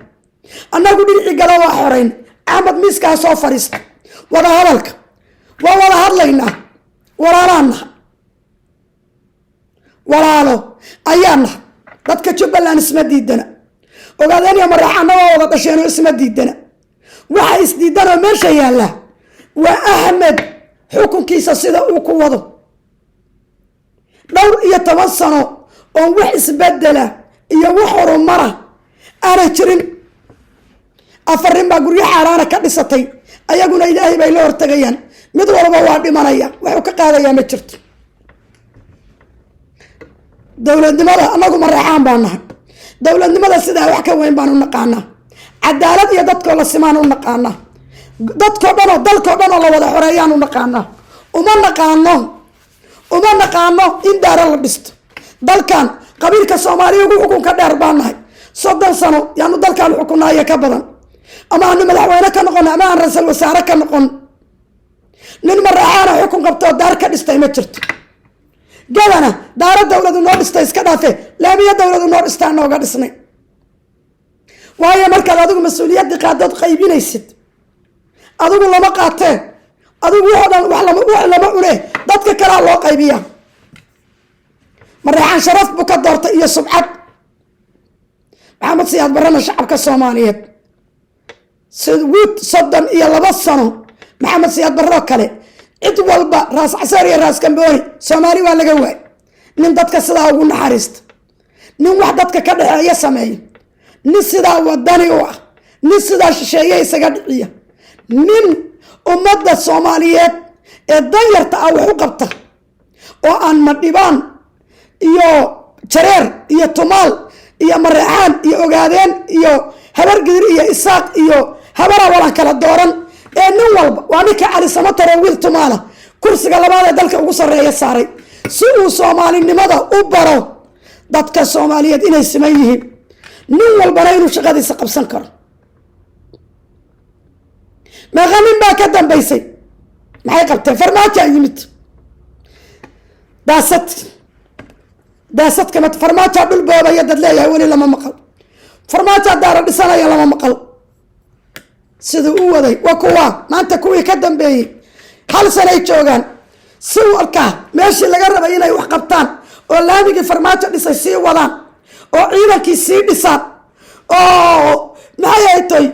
annagu dhinacii galo waa xoreyn axmed miiskaa soo fadhiista wada hadalka waa wada hadlaynaa walaalaan nahay walaalo ayaa nahay dadka jubbaland isma diidana ogaadeen iyo maraxaana waa wada dhasheenoo isma diidana waxa isdiidanoo meesha yaalla waa axmed xukunkiisa sida uu ku wado dhowr iyo 10 sano oo wax isbedela iyo wax horumara aanay jirin afarin baa guryo xaaraana ka dhisatay ayaguna ilaahay bay la hortagayaan mid walba waa dhimanaya wuxuu ka qaadayaa ma jirto dowladnimada anagu maraxaan baan nahay dowladnimada sidaa wax ka weyn baan u naqaanaa cadaalad iyo dadkoo la simaan u naqaanaa dadkoo dhan oo dalkoo dhan oo la wada xoreeyaan u naqaanaa uma naqaano in daara la dhisto dalkan qabiilka soomaaliya ugu xukunka dheer baan nahay 30 sano yaanu dalkan xukunaayo ka badan ama aanu madaxweyne ka noqon ama aan ra'iisul wasaare ka noqon nin maraxaana xukun qabtoo daar ka dhistay ma jirto gadana daara dowladu noo dhistay iska dhaafe laamiya dowladu noo dhistaa nooga dhisnay waayo markaad adigu mas-uuliyadii qaadood qaybinaysid adigu lama qaateen adigu wax lama cune dadka kalaa loo qaybiya maraxaan sharaf buu ka doortay iyo subcad maxamed siyaad barana shacabka soomaaliyeed soddon iyo 2 sano maxamed siyaad barro kale cid walba raas casaar iyo raas kambooni soomaali waa laga waay nin dadka sidaa ugu naxariista nin wax dadka ka dhexeeya sameeya nin sidaa wadani u ah nin sidaa shisheeye isaga dhiciya nin ummadda soomaaliyeed ee danyarta ah wax u qabta oo aan madhibaan iyo jareer iyo tumaal iyo maraxaan iyo ogaadeen iyo habar gidir iyo isaaq iyo habara walan kala dooran ee nin walba waa ninka cali samatar oo wiil tumaala kursiga labaad ee dalka ugu sarreeya saaray si uu soomaalinimada u baro dadka soomaaliyeed inay siman yihiin nin walbana inuu shaqadiisa qabsan karo meeqa nin baa ka dambaysay maxay qabteen farmaajo yimid daasad kama farmaajo dhul boobaya dad leeyahay weli lama maqal farmaajo daara dhisanaya lama maqal siduu u waday waa kuwa maanta kuwii ka dambeeyey 1 sanay joogaan si uu arkaa meeshii laga rabay inay wax qabtaan oo laamigii farmaajo dhisay sii wadaan oo ciidankii sii dhisaan oo maxay tay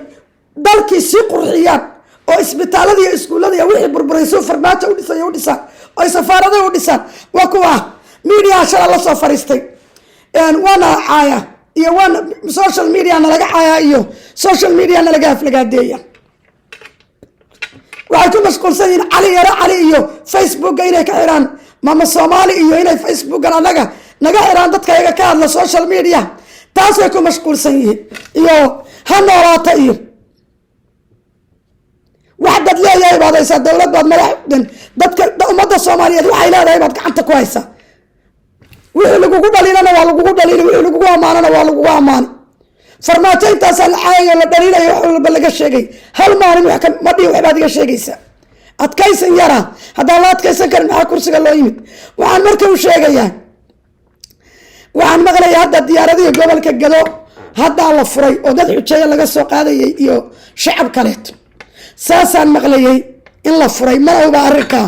dalkii sii qurxiyaan oo isbitaalada iyo iskuullada iyo wixii burburayso farmaajo u dhisay u dhisaan oo safaaradaha u dhisaan waa kuwa media shala la soo fariistay wana caaya iyo wana social media nalaga caaya iyo social media nalaga aflagaadeeya waxay ku mashquulsan yihiin cali iyo Facebook inay ka xiraan mama Soomaali iyo inay Facebook naga xiraan dadka iyaga ka hadla social media taasay ku mashquulsan yihiin iyo hanoolaata iyo waxdad leeyahay baadaysa dawlad baad madaxdan dadka ummadda Soomaaliyeed waxay leedahay baad gacanta ku haysaa wixii lagugu dhaliilana waa lagugu dhaliilay wixii lagugu amaanana waa lagugu amaanay farmaajo intaas la caayo la dhaliilay wax walba laga sheegay hal maalin wax ka ma dhihi waxbaad iga sheegaysaa adkaysan yara haddaan la adkaysan karin maxaa kursiga loo yimid waxaan marka u sheegayaa waxaan maqlayaa hadda diyaaradihii gobolka Gado hadda la furay oo dad xujeeyo laga soo qaadayay iyo shacab kaleeto saasaan maqlayay in la furay ma oga arrinka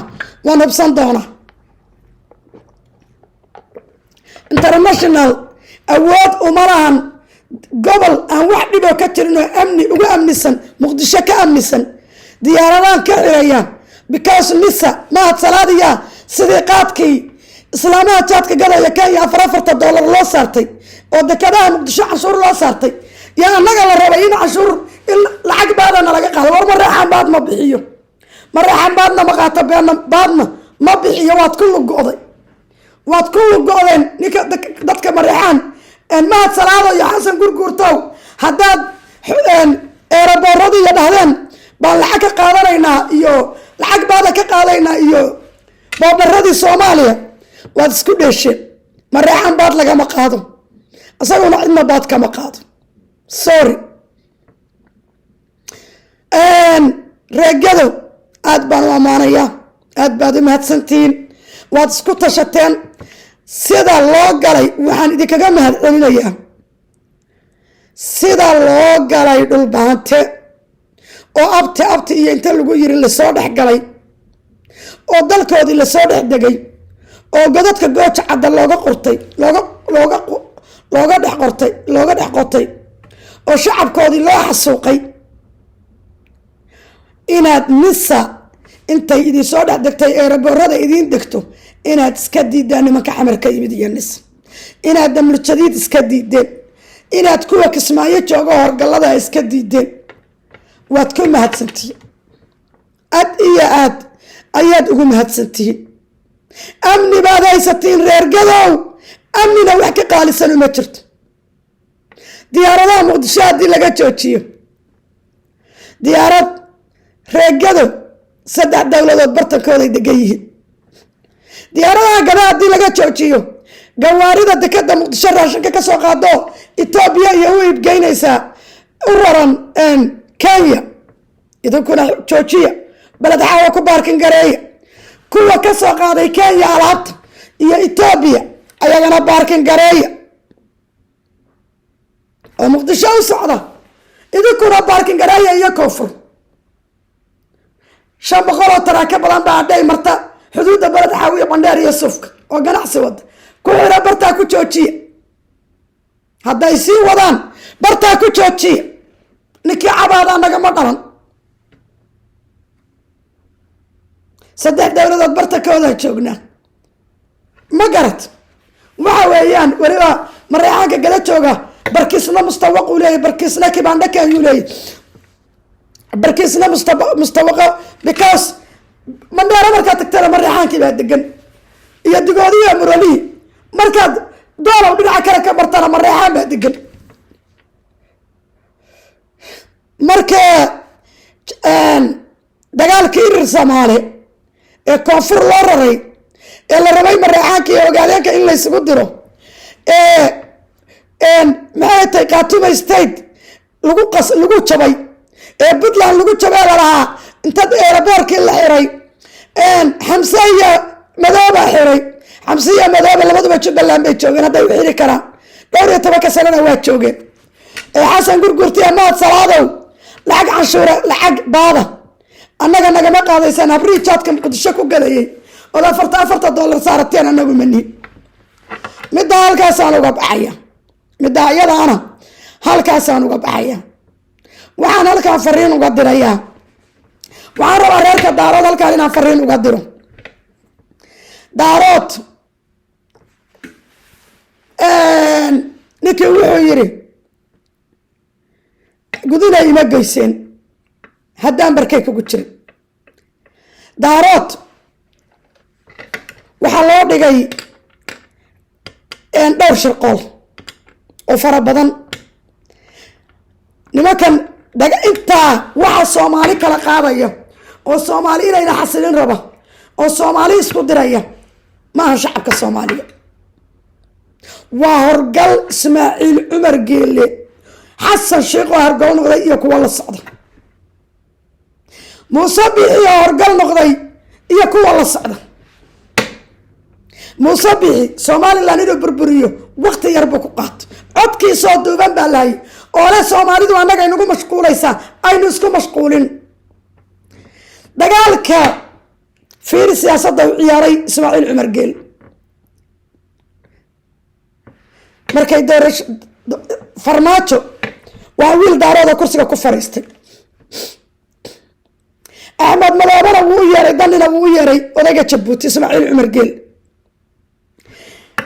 waan hubsan doonaa international awood uma lahan gobol aan wax dhibo ka jirin oo amni ugu amnisan muqdisho ka amnisan diyaaradahan ka xiraya because nisa mahad salaadiya sidii qaadkii islaamaha jaadka gadaya Kenya $4 loo saartay oo dekadaha muqdisho cashuur loo saartay yaa annaga la rabay in cashuur lacag baadana laga qaado war maraxan baad ma bixiyo maraxan baadna ma qaato baadna ma bixiyo waad ku lugoodeen ninka dadka maraxan mahad salaado iyo xasan gurguurtow haddaad eeraboorada iyo dhahdeen baan lacag ka qaadanaynaa iyo lacag baada ka qaadaynaa iyo boobaradii Soomaaliya waad isku dheesheen maraxan baad lagama qaado asaguna cidna baad kama qaado sorry reegado aad baan u amaanayaa aad baad u mahadsantihiin waad isku tashateen sida loo galay waxaan idinkaga mahadcelinayaa sida loo galay dhulbaante oo abti iyo inta lagu yiri lasoo dhex galay oo dalkoodii lasoo dhex degay oo godadka gooja cadda looga dhex qotay oo shacabkoodii loo xasuuqay inaad nisa intay idin soo dhex degtay eeraboorada idiin degto inaad iska diidaan nimanka xamar ka yimid iyo nis inaad damlujadiid iska diideen inaad kuwa kismaayo jooga horgallada iska diideen waad ku mahadsantihiin aad iyo aad ayaad ugu mahadsantihiin amni baad haysatiin reer gadow amnina wax ka qaalisan uma jirto diyaaradaha muqdisho haddii laga joojiyo diyaarad reer gadow 3 dowladood bartankooday degan yihiin diyaaradaha gada haddii laga joojiyo gawaarida dekada muqdisho raashinka kasoo qaado Ethiopia iyo u iibgeynaysaa u raran Kenya idinkuna joojiya balad xawa ku baarkin gareeya kuwa kasoo qaaday Kenya alaabta iyo Ethiopia ayagana baarkin gareeya oo muqdisho u socda idinkuna baarkin gareeya iyo koonfur 500 taraka badan baa dhay marta xuduudda balad xawiya bandheer iyo sufka oo ganacsi wada ku xira bartaa ku joojiya hadday sii wadaan bartaa ku joojiya ninkii cabaada nagama dhalan 3 dowladood bartakooda joognaa ma garad waxa weeyaan waliba mareexaanka gala jooga barkiisna mustawaq u leeyahay barkiisna kibandha kan u leeyahay barkiisna mustawaqa because mandheera markaad tagtana mareexaankii baa degan iyo digoodiya murali markaad doolow dhinaca kale ka bartana mareexaan baa degan marka dagaalkii irir Soomaali ee koonfur loo raray ee la rabay mareexaanka iyo ogaadeenka in la isugu diro maxay tahay Khartoum state lagu jabay ee Puntland lagu jabay lahaa inta airportkii la xiray Xamse iyo Madoobe xiray Xamse iyo Madoobe labaduba Jubbaland bay joogeen hadday u xiri karaan 12 sanana waa joogeen Xasan Gurgurti ama Salaadow lacag canshuura lacag baada annaga nagama qaadaysan habri jaadka muqdisho ku galayay oo $40 saarateen annagu mani midda halkaas aan uga baxaya midda ayadaana halkaas aan uga baxaya waxaan halkaa fariin uga dirayaa waxaan rabaa reerka daarood halkaan inaan fariin uga diro daarood ninkii wuxuu yiri gudina ima geyseen haddaan barkay kugu jirin daarood waxaa loo dhigay dhowr shirqool oo fara badan nimankan intaa waxa Soomaali kala qaadaya oo Soomaali inayna xasilin raba oo Soomaali isku diraya maaha shacabka Soomaaliga waa horgal Ismaaciil Cumar Geelle Xasan Sheekh oo horgal noqday iyo kuwa la socda Muuse Bixi oo horgal noqday iyo kuwa la socda Muuse Bixi Somaliland inuu burburiyo waqti yar buu ku qaato codkii soo duuban baa lahay oo la Soomaalidu anaga inagu mashquulaysa aynu isku mashquulin dagaalka fiir siyaasadda u ciyaaray Ismaaciil Cumar Geelle markay doorasho farmaajo waa wiil daarooda kursiga ku fariistay Ahmed Madoobe wuu yeeray danina wuu yeeray odayga Jabuuti Ismaaciil Cumar Geelle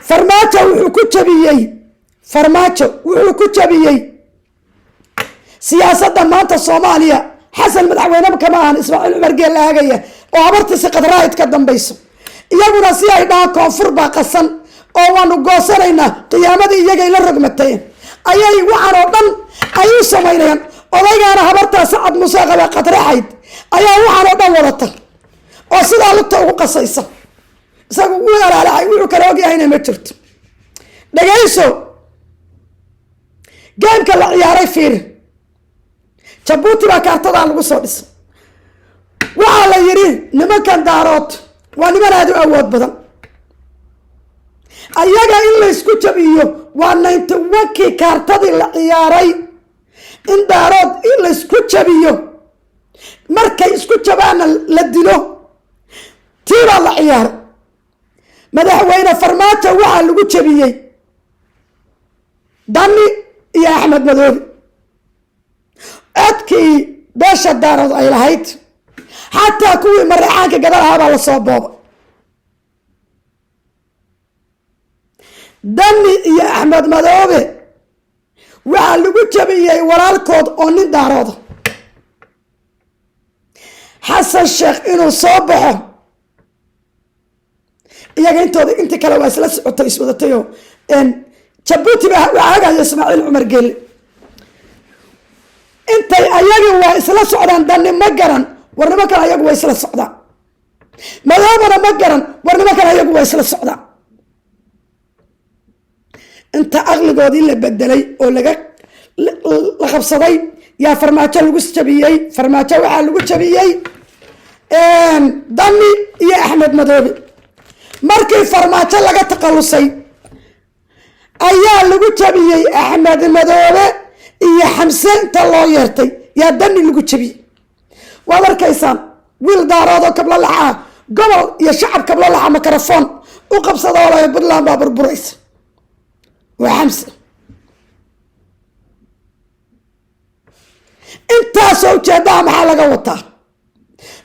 farmaajo wuxuu ku jabiyay siyaasadda maanta Soomaaliya Xasan madaxweyne kama ahan Ismaaciil Cumar Geelle aagaya oo habartiisa qadraaid ka dambayso iyaguna si ay dhaan koonfur baa qasan oo waanu goosanayna qiyaamadii iyaga la rogmatay ayay waxaan oo dhan ay u sameeyeen odaygaana habartaas Sacad Muuse qaba qadraaid ayaa waxaan oo dhan wadata oo sida lugta ugu qasaysa isagu uu ilaalay wuxuu kala ogyahay inay ma jirto dhagayso gaanka la ciyaaray fiir Jabuuti baa kaartada lagu soo dhisay waxa la yiri nimankan daarood waa niman aad u awood badan ayaga in la isku jabiyo waa 91kii kaartadii la ciyaaray in daarood in la isku jabiyo markay isku jabaana la dilo tiibaa la ciyaaray madaxweyne farmaajo waxaa lagu jabiyey dani iyo axmed madoobe codkii beesha daarood ay lahayd xataa kuwii mareexaanka gadalahaa baa lasoo booba dani iyo axmed madoobe waxaa lagu jabiyey walaalkood oo nin daarooda xasan sheekh inuu soo baxo iyaga intooda intii kale waa isla socotay iswadatayo jabuuti baa hagayo ismaaciil cumar geelle intay ayagi waa isla socdaan dani ma garan warnimo kale ayagu waa isla socdaan madoobana ma garan warnimo kale ayagu waa isla socdaan inta aqligoodii la bedelay oo la qabsaday yaa farmaajo lagu jabiyey farmaajo waxaa lagu jabiyey dani iyo axmed madoobe markii farmaajo laga taqalusay ayaa lagu jabiyey axmed madoobe iyo xamse inta loo yeertay yaa dani lagu jabiyey waad arkaysaan wiil daaroodoo kablo laxaa gobol iyo shacab kablo laxa mikrofon u qabsadoo leh puntland baa burburaysa waa xamse intaasoo ujeedaha maxaa laga wataa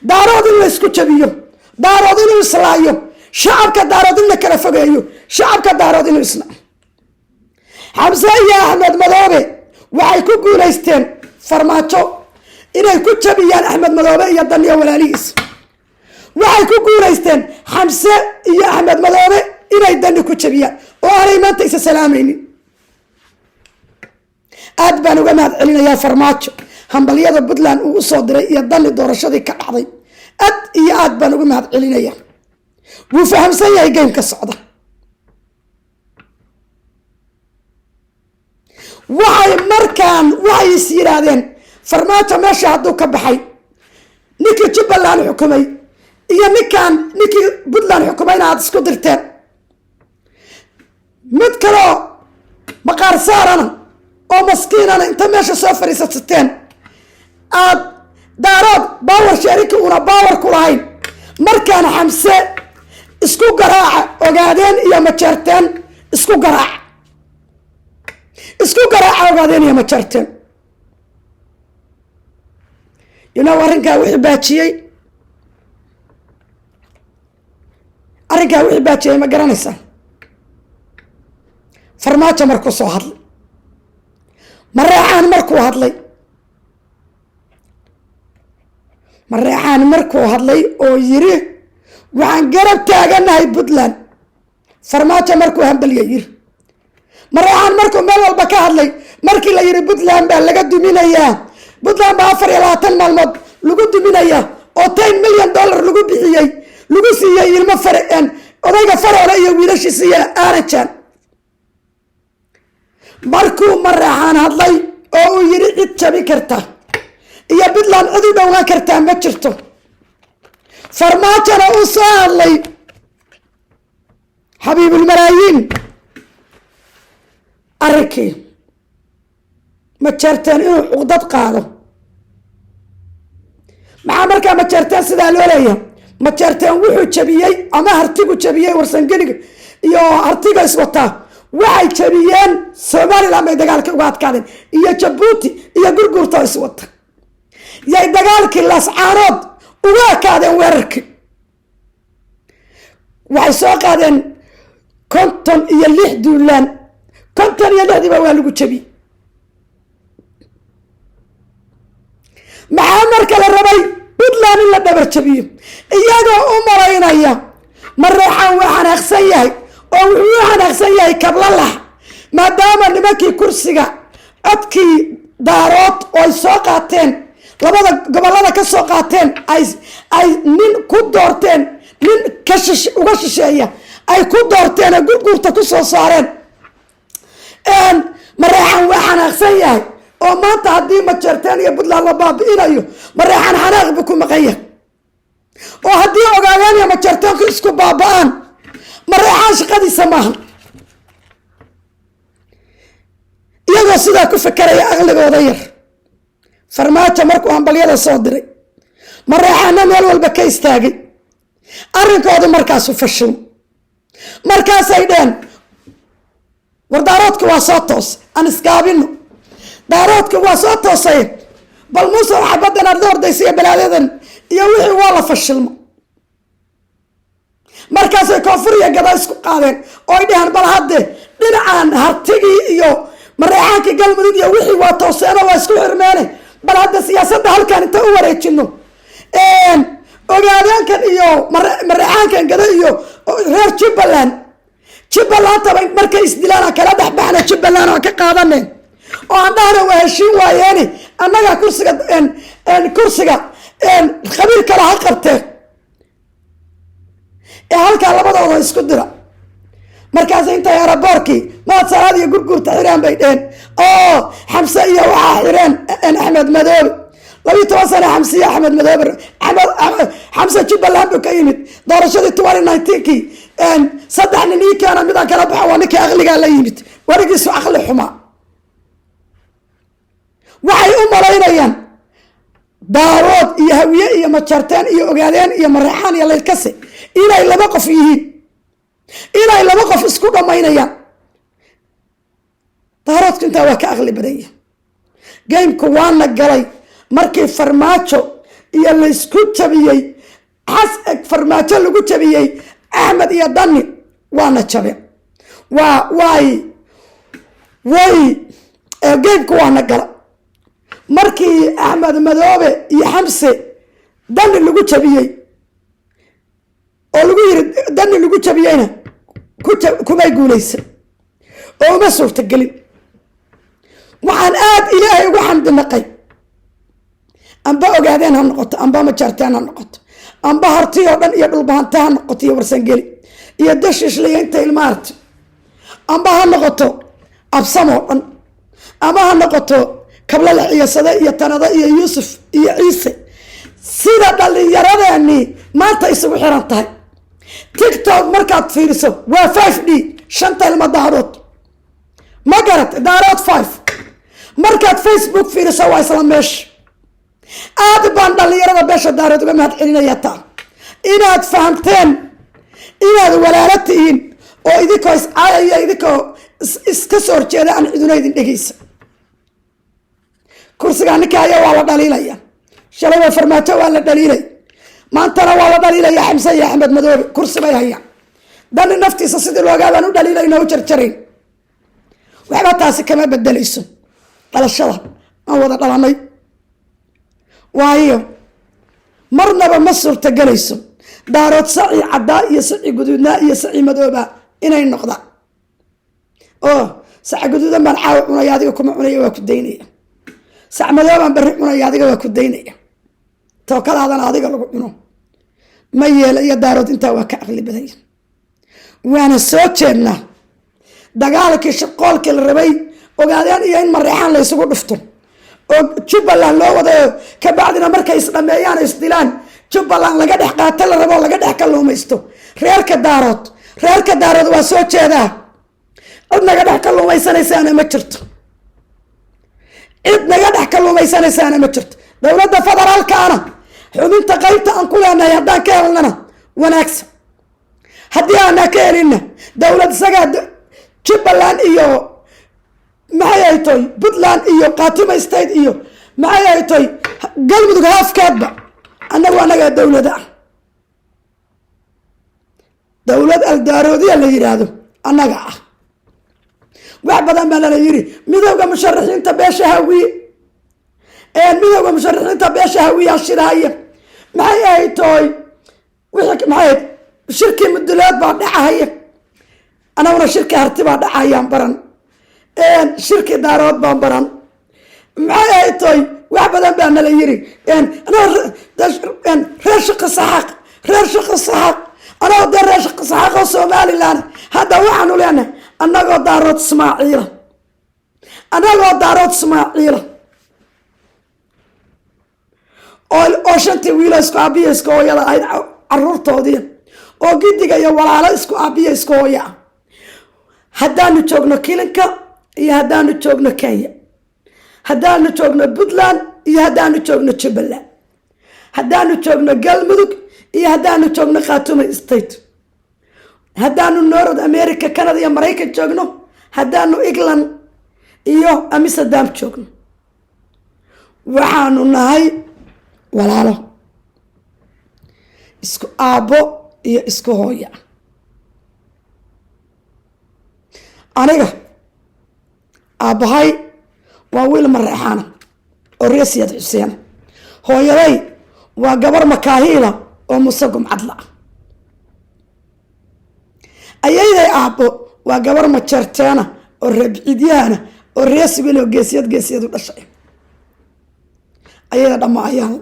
daarood in la isku jabiyo daarood inuu islaayo shacabka daarood in la kala fogeeyo shacabka daarood inuu isna xamse iyo axmed madoobe waxay ku guulaysteen farmaajo inay ku jabiyaan axmed madoobe iyo daniyo walaalihiis waxay ku guulaysteen xamse iyo axmed madoobe inay dani ku jabiyaan oo aanay maanta isa salaamaynin aad baan uga mahad celinayaa farmaajo hambalyada puntland uu usoo diray iyo dani doorashadii ka dhacday aad iyo aad baan uga mahad celinaya wuu fahamsan yahay geymka socda waxay is yidhaahdeen farmaajo meesha hadduu ka baxay ninkii jubbaland xukumay iyo ninkii puntland xukumayna aad isku dirteen mid kaleo maqaar saarana oo maskiinana inta meesha soo fadhiisasateen aad daarood baawar sheeriki una baawar ku lahayn markaan xamse isku garaaca ogaadeen iyo majeerteen isku garaaca ogaadeen iyo majeerteen arrinkaa wixii baajiyey ma garanaysaa farmaajo markuu soo hadlay mareexaan markuu hadlay oo yiri waxaan garab taaganahay puntland farmaajo markuu hambalya yiri mareexaan markuu meel walba ka hadlay markii la yiri puntland baa laga duminayaa puntland baa 24 maalmood lagu duminayaa oo $10 milyan lagu bixiyey lagu siiyey ilmo fareen odayga faroole iyo wiilashiisa iyo aanajaan markuu mareexaan hadlay oo uu yiri cid jabi karta iyo puntland cid u dhowaan kartaa ma jirto farmaajona uu soo hadlay xabiibulmalaayiin arrinkii ma jeerteen inuu cuqdad qaado maxaa markaa ma jeerteen sidaa loo leeyahay ma jeerteen wuxuu jabiyey ama hartigu jabiyey warsangeliga iyo hartiga iswataa waxay jabiyeen somaliland bay dagaalkii uga adkaadeen iyo jabuuti iyo gurgurta iswata yay dagaalkii lascaanood uga adkaadeen weerarkii waxay soo qaadeen 56 duulaan 56diiba waa lagu jabiyey maxaa marka la rabay puntland in la dhabar jabiyo iyagoo u malaynaya mareexaan waa xanaaqsan yahay oo wuxuu u xanaaqsan yahay kablalax maadaama nimankii kursiga codkii daarood oo ay soo qaateen labada gobolada ka soo qaateen ay nin ku doorteen nin uga shisheeya ay ku doorteen oo gurgurta ku soo saareen mareexaan waa xanaaqsan yahay oo maanta haddii majeerteen iyo puntland la baabi'inayo mareexaan xanaaq buu ku maqan yahay oo haddii ogaadeen iyo majeerteenku isku baaba'aan mareexaan shaqadiisa maaha iyagoo sidaa ku fakeraya aqligooda yar farmaajo markuu hambalyada soo diray mareexaana meel walba ka istaagay arrinkoodu markaasu fashil markaasay dheen war daaroodka waa soo toos aan iskaabino daaroodka waa soo toosay bal muuse xabadan arda ordaysiya balaayadan iyo wixii waa la fashilmo markaasay koonfuriya gada isku qaadeen oo ay dheheen bal hadde dhinacaan hartigii iyo mareexaankii galmudug iyo wixii waa tooseeno waa isku xirmeene bal hadda siyaasadda halkaan inta u wareejino ogaadeenkan iyo mareexaankan gada iyo reer jubbalandtaba markay isdilaan kala dhexbaxna jubbaland oo ka qaadaneen oo aan dhahna waa heshiin waayeeni annaga kursiga qabiil kale ha qabteen ee halkaa labadooda isku dira markaas intay araboorkii maadsalaad iyo gurguurta xireen bay dheheen oo xamse iyo waxaa xireen axmed madoobe 12 sano xamse iyo axmed madoobe xamse jubbaland buu ka yimid doorashadii 2019kii saddex nin ii keena midaan kala baxo waa ninkii aqligaa la yimid warigiisu aqli xumaa waxay u malaynayaan daarood iyo hawiye iyo majarteen iyo ogaadeen iyo mareexaan iyo laylkase inay laba qof yihiin inay laba qof isku dhammaynayaan daaroodku intaa waa ka aqli badanya gaymku waana galay markii farmaajo iyo laysku jabiyey farmaajo lagu jabiyey axmed iyo dani waana jabe way gaymku waana gala markii axmed madoobe iyo xamse dani lagu jabiyey oo lagu yiri dani lagu jabiyeyna kumay guulaysan oo uma suurtagelin waxaan aad ilaahay ugu xamdi naqay amba ogaadeen ha noqoto amba majaarteen ha noqoto amba harti oo dhan iyo dhulbahanta ha noqoto iyo warsangeli iyo dashiishlaya inta ilmaarti amba ha noqoto absamoo dhan ama ha noqoto kablala ciyasade iyo tanada iyo yuusuf iyo ciise sida dhallinyaradeenii maanta isugu xiran tahay tiktok markaad fiiriso waa 5d 5 ilma daarood ma garat daarood 5 markaad facebook fiiriso waa isla meesha aad baan dhallinyarada beesha daarood uga mahad celinaya taa inaad fahamteen inaad walaalo tihiin oo idinkoo iscaayaya idinkoo iska soo horjeeda aan ciduna idin dhegeysa kursigaa ninka aya waa la dhaliilaya shalay waa farmaajo waa la dhaliilay maantana waa la dhaliilaya xamse iyo axmed madoobe kursi bay hayaan dani naftiisa sidii loogaabaan u dhaliilayno u jarjarayn waxba taasi kama bedelayso dhalashada aan wada dhalanay waayo marnaba ma suurtagelayso daarood saci caddaa iyo saci guduudnaa iyo saci madooba inay noqdaan oo saci guduudan baan caawa cunaya adiga kuma cunaya waa ku daynaya sac madoobaan barri cunaya adiga waa ku daynaya tookadaadana adiga lagu cuno ma yeela iyo daarood intaa waa ka aqli badanya waana soo jeednaa dagaalkii shaqoolkii la rabay ogaadeen iyo in mareexaan la isugu dhufto oo jubbaland loo wadayo kabacdina markay isdhameeyaan o isdilaan jubbaland laga dhex qaato la rabo laga dhex kalluumaysto reerka daarood waa soo jeedaa cid naga dhex kalluumaysanaysaana ma jirto cid naga dhex kalluumaysanaysaana ma jirto dowladda federaalkaana xubinta qaybta aan ku leenahay haddaan ka helnana wanaagsan haddii aanaa ka helinna dowlad isagaa jubbaland iyo maxay ay tahay puntland iyo khatima state iyo maxay ay tahay galmudug haafkeedba annagaa dowlada ah dowlad aldaaroodiya la yiraahdo annaga ah wax badan baa lala yiri midowga musharaxiinta beesha hawiye midowga musharaxiinta beesha hawiye shirahaya maxay ay tahay wixii maxay shirki muduleed baa dhacaya anaguna shirki harti baa dhacayaan baran shirki daarood baan baran maxay ay tahay wax badan baa nala yiri reer shaqo saxaaq anagoo dee reer shaqo saxaaq oo somaliland hadda waxaanu leenahay anagoo daarood ismaaciila oo shantii wiilo isku aabiya isku hooyada ahayd caruurtoodii oo gidiga iyo walaalo isku aabiya isku hooya ah haddaanu joogno kilinka iyo haddaanu joogno Kenya, haddaanu joogno Puntland iyo haddaanu joogno Jubaland, haddaanu joogno Galmudug iyo haddaanu joogno Khartoum State, haddaanu North America, Canada iyo Maraykan joogno, haddaanu England iyo Amsterdam joogno, waxaanu nahay walaalo isku aabbo iyo isku hooyo. aniga aabbahay waa wiil Mareexaan oo reer Siyaad Xuseen, hooyaday waa gabar makaahiila oo musagum cadla, ayayday aabbo waa gabar majeerteena oo reebcidyahana oo reer Sibil oo geesiyad u dhashay. ayada dhammaayaan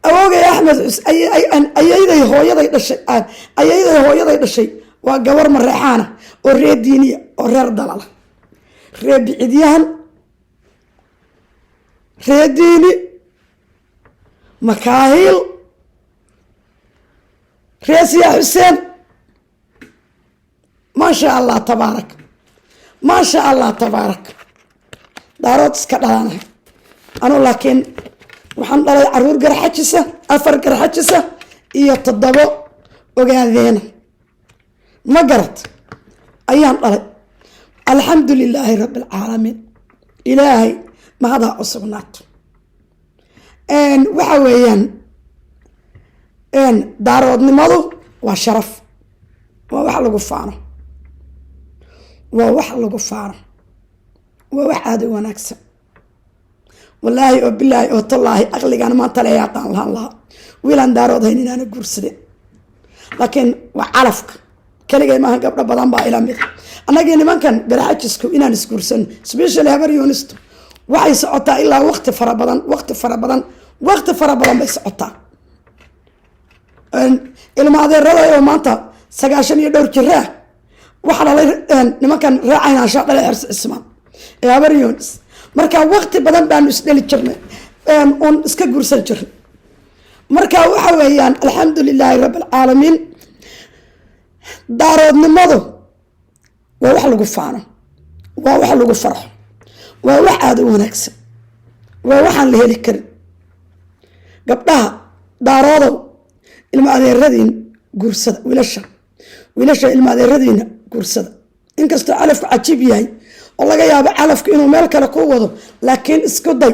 awogay Axmed ayayday hooyaday dhashay waa gabar Mareexaan oo reer diiniya oo reer dalala, reer bicidyahan, reer diini, makaahil, reer Siyaad Xuseen. ما شاء الله تبارك، ما شاء الله تبارك. دارود iska dhalaanahay anu, laakiin waxaan dhalay caruur garxajisa, 4 garxajisa iyo 7 ogaadeena, ma garad ayaan dhalay. alxamdulilaahi rabbi alcaalamiin, ilaahay mahada u sugnaato. waxa weeyaan daaroodnimadu waa sharaf, waa wax lagu faano, waa wax lagu faano, waa wax aad u wanaagsan. wallaahi oo bilaahi oo tallaahi aqligan maanta la yaqaan lahaa wiilan daarood hayn inaan guursadeen, laakiin waa calafka kaligay maahan, gabdho badan baa ila mid. annagii nimankan garxajisku inaan isguursan, especially habar yoonistu waxay socotaa ilaa waqti fara badan bay socotaa. ilma adeeraday oo maanta 90 iyo dhowr jir ah waxa dhalay nimankan raacaynaa dhalay Xirsi Cismaan ee habar yoonis. marka waqti badan baanu isdheli jirnay oon iska guursan jirnay. marka waxa weeyaan alxamdulilaahi rabbi alcaalamiin, daaroodnimadu waa wax lagu faano, waa wax lagu farxo, waa wax aad u wanaagsan, waa waxaan la heli karin. gabdhaha daaroodow ilma adeeradiin guursada, wiilasha ilma adeeradiina guursada. inkastoo calafku cajiib yahay oo laga yaabo calafku inuu meel kale ku wado, laakiin isku day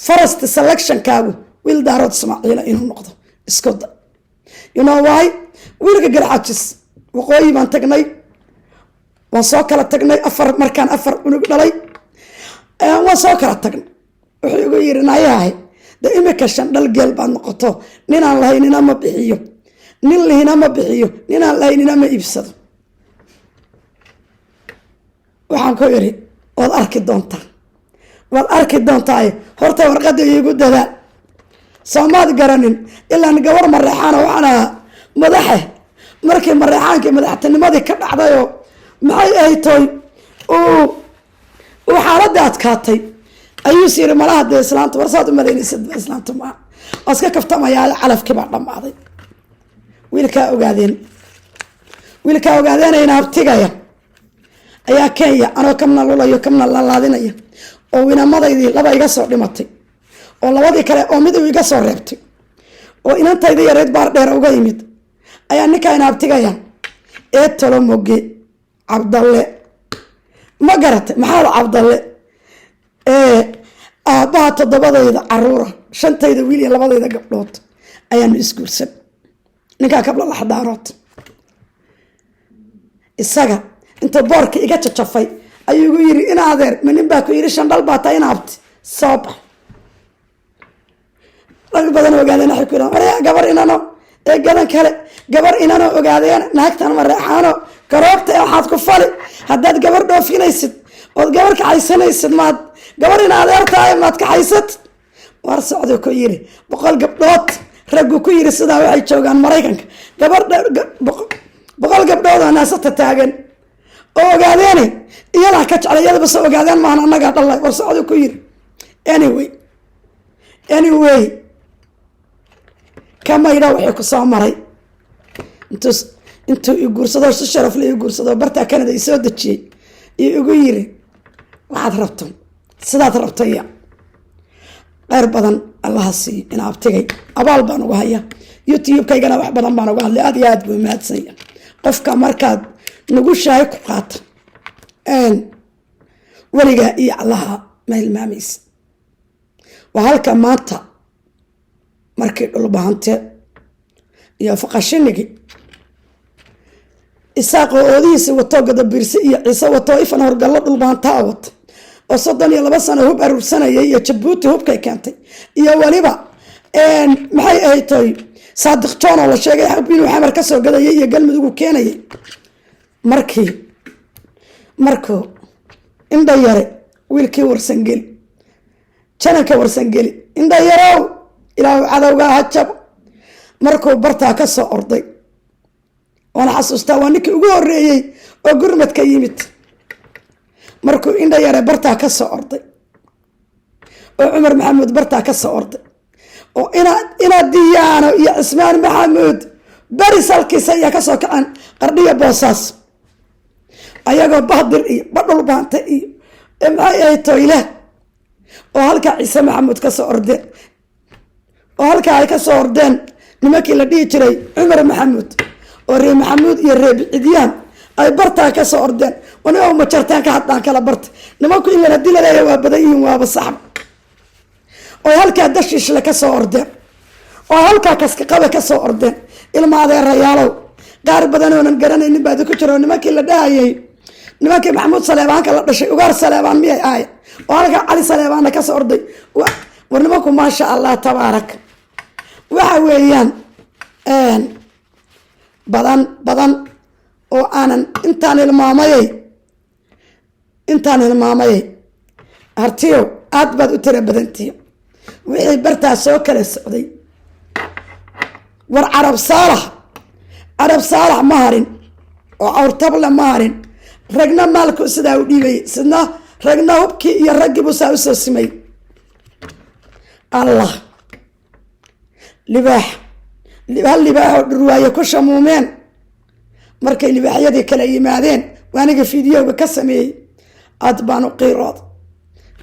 first selectionkaagu wiil daarood Ismaaciila inuu noqdo. isku day, you know why? wiilka garxajis waqooyi baan tagnay, waan soo kala tagnay markaan 4 unug dhalay, waan soo kala tagnay. wuxuu igu yiri nayahay da imika 5 dhal geel baad noqoto, ninaan lahaynina ma bixiyo, nin lehina ma bixiyo, ninaan lahaynina ma iibsado. waxaan ku yiri waad arki doontaa horta warqada iigu dadaal. soomaad garanin ilaa gabar Mareexaan waxaan ahaa madaxe markii Mareexaankii madaxtinimadii ka dhacdayoo maxay ahayd tooy uu xaaladda adkaatay ayuu siri malaha dee islaanta warsaad u malaynaysid islaanta ma aska kaftamayaa calafkii baa dhammaaday. wiilkaa ogaadeenayna habtigaya ayaa Kenya anoo kamna lulayo kamna laalaadinaya oo winamadaydii 2 iga soo dhimatay oo 2 kale oo mid iga soo reebtay oo inantayda yareed baar dheer uga yimid ayaa ninkaan habtigaya ee talo moge Cabdalle, ma garatay maxaa Cabdalle aabbaha 7 caruura 5 wiil iyo 2 gabdhood ayaan isguursan. ninkaa kabla la xadaarood isaga inta boorka iga jajafay ayuu igu yiri in adeer ma nin baa ku yiri 5 dhal baa tahay inaabti soo bax. rag badan ogaadeen waxay ku yiraahdaan gabar inano ee gadan kale gabar inano ogaadeen naagtan Mareexaano garoobta waxaad ku fali haddaad gabar dhoofinaysid oo gabar ka haysanaysid maad gabar in adeer tahay maad ka haysat. war socdo ku yiri 100 gabdhood raggu ku yiri sidaa waxay joogaan Mareykanka, gabar 100 gabdhood oo naasata taagan oo ogaadeen iyada ka jecel iyada bas ogaadeen ma anaga dhalay. war socdo ku yiri anyway kama ila waxay ku soo maray intuu guursado si sharaf leh guursado barta Canada ay soo dajiyay يقولي واحد ربطهم سدات ربطية غير بدن الله سي إن أبتغي أبال بانو هيا يوتيوب كي جنا واحد بدن بانو قال لي أدي أد بمات سيء قفك مركز نقول شايك قات إن ولقى إيه الله ما الماميس وهالك ماتا مركز البهانته يا فقاشنيكي إساق أوديس وطاقة برسية عيسى وطائفة هرجلت البهانتاوت وصدني الله بس أنا هو بقرب سنة يا جبوتي هو كي كانتي يا وليبا إن محي أي طيب صادق جون ولا شيء يحبين وحمر كسر قدا يا قلم ذو كان مركو إن ديره ويلكي ورسنجل كان كورسنجل إن ديره إلى عدوها هتشب مركو برتا كسر أرضي وأنا حسست وانك أقول رأيي وقرمت كيمت مركو إن ديره برتا كسر أرضي وعمر محمد برتا كسر أرضي وإنا ديانا يا عثمان محمود برس الكيسية كسر كأن قرنية بوصاص أيها بهدر إيه بدل بانت إيه معي أي تويلة وهلك عيسى محمود كسر أرضي وهلك هاي كسر أرضين نمكي لدي تري عمر محمود وري محمود يريب إديان أي برتا كسر أرضين وانا أول ما شرتان كحطان كلا برت نمكو إلا ندي لها وابدأيهم وابصحب وهلك دشش لك كسر أرضين وهلك كسك قبل كسر أرضين إلما هذا الرجال قارب بدنا ونقرن إن بعد كتير نمكي لداعي نمكي محمود سليمان كلا دشي وقار سليمان مية آية وهلك علي سليمان كسر أرضي ونمكو ما شاء الله تبارك وحويان بدن وأنا إنتان المامي هرتيو أدبد وترى بدنتيو وحي برتا سوكر السعودي عرب صالح مهرين وعورتبل مهرين رجنا مالكو سداو ديبي سدنا رجنا هبكي يرقبو ساوسو سمي الله لباح الرواية كشمومين markay libaaxyadii kala yimaadeen waaniga fiidiyowga ka sameeyey aad baanu qiirood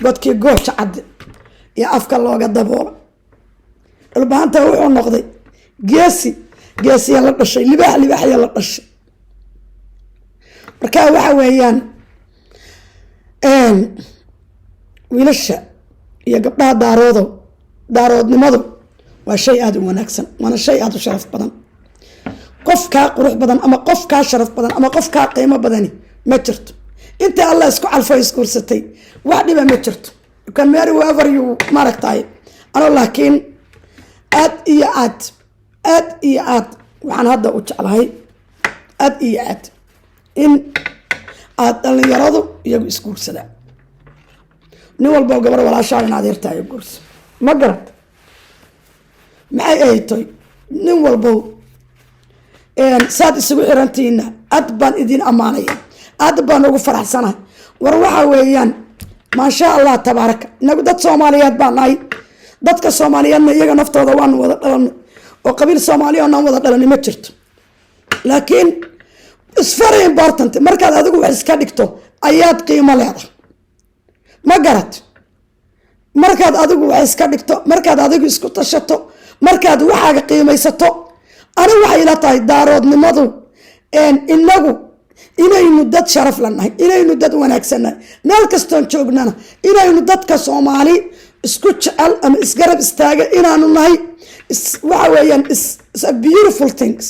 godkii gooja cadde iyo afka looga daboolo dhulbaanta wuxuu noqday geesiya la dhashay libaaxya la dhashay markaa waxa weeyaan wiilasha iyo gabdhaha daaroodnimadu waa shay aad u wanaagsan waana shay aad u sharaf badan qof kaa qurux badan ama qof kaa sharaf badan ama qof kaa qiimo badani ma jirto inta Allah isku calfo iskuursatay wax dhiba ma jirto you can marry whoever you maragtay ano laakiin aad iyo aad waxaan hadda u jeclahay aad iyo aad in aad dhalinyaradu iyagu iskuursadaan nin walba gabar walaashaa in adeertahay guurso ma garad maxay ay tahay nin walba saad isugu xirantiina aad baan idin ammaanaya aad baan ugu faraxsanahay war waxa weeyaan maasha Allah tabaaraka inagu dad Soomaaliyeed baan nahay dadka Soomaaliyeedna iyaga naftooda waan wada dhalan oo qabiil Soomaaliyeed oo wada dhalan ma jirto laakiin it's very important markaad adigu wax iska dhigto ayaad qiimo leedahay ma garad markaad adigu wax iska dhigto markaad adigu isku tashato markaad waxaaga qiimaysato أنا وحي لا تاي دارود نمضو إنه إنه دد شرف لنا إنه دد وناكسنا نالكستون شوقنا إنه دد كصومالي اسكوتش أم إسقرب استاجا إنه نهاي وحويان is a beautiful things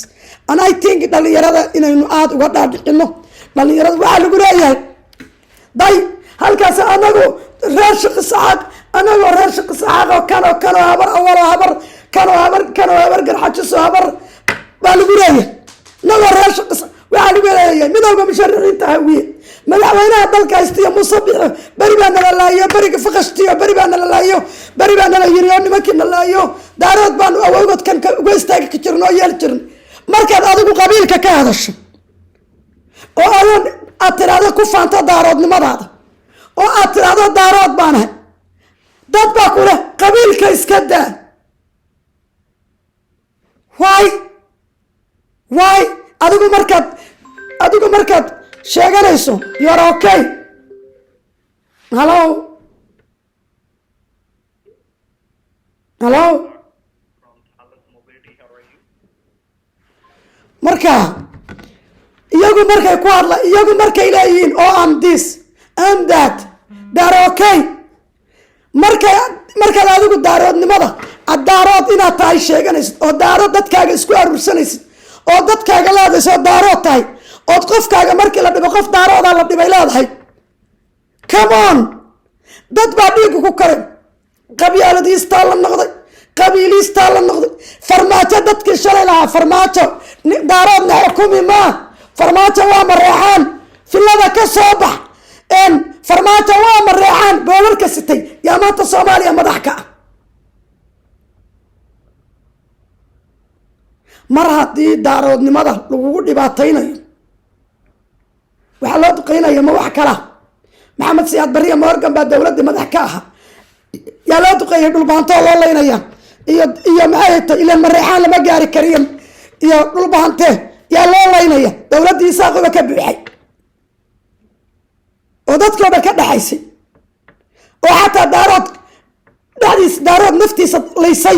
and I think that يرادا إنه عاد وقدر إنه that يرادا وعلى قراية داي هل كاس أنا جو راشق الساق أنا جو راشق الساق وكانوا هبر أول هبر كانوا هبر قرحة هبر بالغورية نور راشق وعلى قراية مدوق مشرعين تهويه مدعوينها دلك استيا مصبح بريبان الله بريك فقشتيا بريبان الله بريبان الله يريون مكن الله دارات بان اوغد كان ويستاك كجرنو يلجرن markaad adigu qabiilka ka hadasho oo aad tiraahdo ku faanta daaroodnimadaada oo aad tiraahdo daarood baan ahay dad baa ku leh qabiilka iska daa why adigu markaad sheeganayso, you're okay. Hello. Hello. Marka iyagu markay ku hadla iyagu markay leeyihiin oh I'm this I'm that they're okay. markaad adigu daaroodnimada daarood inaad tahay sheeganaysid oo daarood dadkaaga isku aruursanaysid oo dadkaaga leedayso oo daarood tahay ood qofkaaga markii la dhibo qof daaroodaa la dhibay leedahay, come on. dad baa dhiigu ku karay, qabyaaladiistaa la noqday, qabiiliistaa la noqday. farmaajo dadkii shalay lahaa farmaajo daaroodna xukumi maa, farmaajo waa mareexaan, filada ka soo bax. farmaajo waa mareexaan boolarka sitay yaa maanta Soomaaliya madax ka ah. mar haddii daaroodnimada lagugu dhibaataynayo waxaa loo duqeynaya ma wax kala. maxamed siyaad barriya Morgan baa dowladda madax ka ahaa, yaa loo duqeeyay dhulbaantoo loo leynaya iyo maxay tahay ilaan mareexaan lama gaari kariyo iyo dhulbaante yaa loo leynaya. dowladdii Isaaqoba ka buuxay oo dadkii dhan ka dhaxaysay oo xataa daarood dhexdiisa daarood naftiisa laysay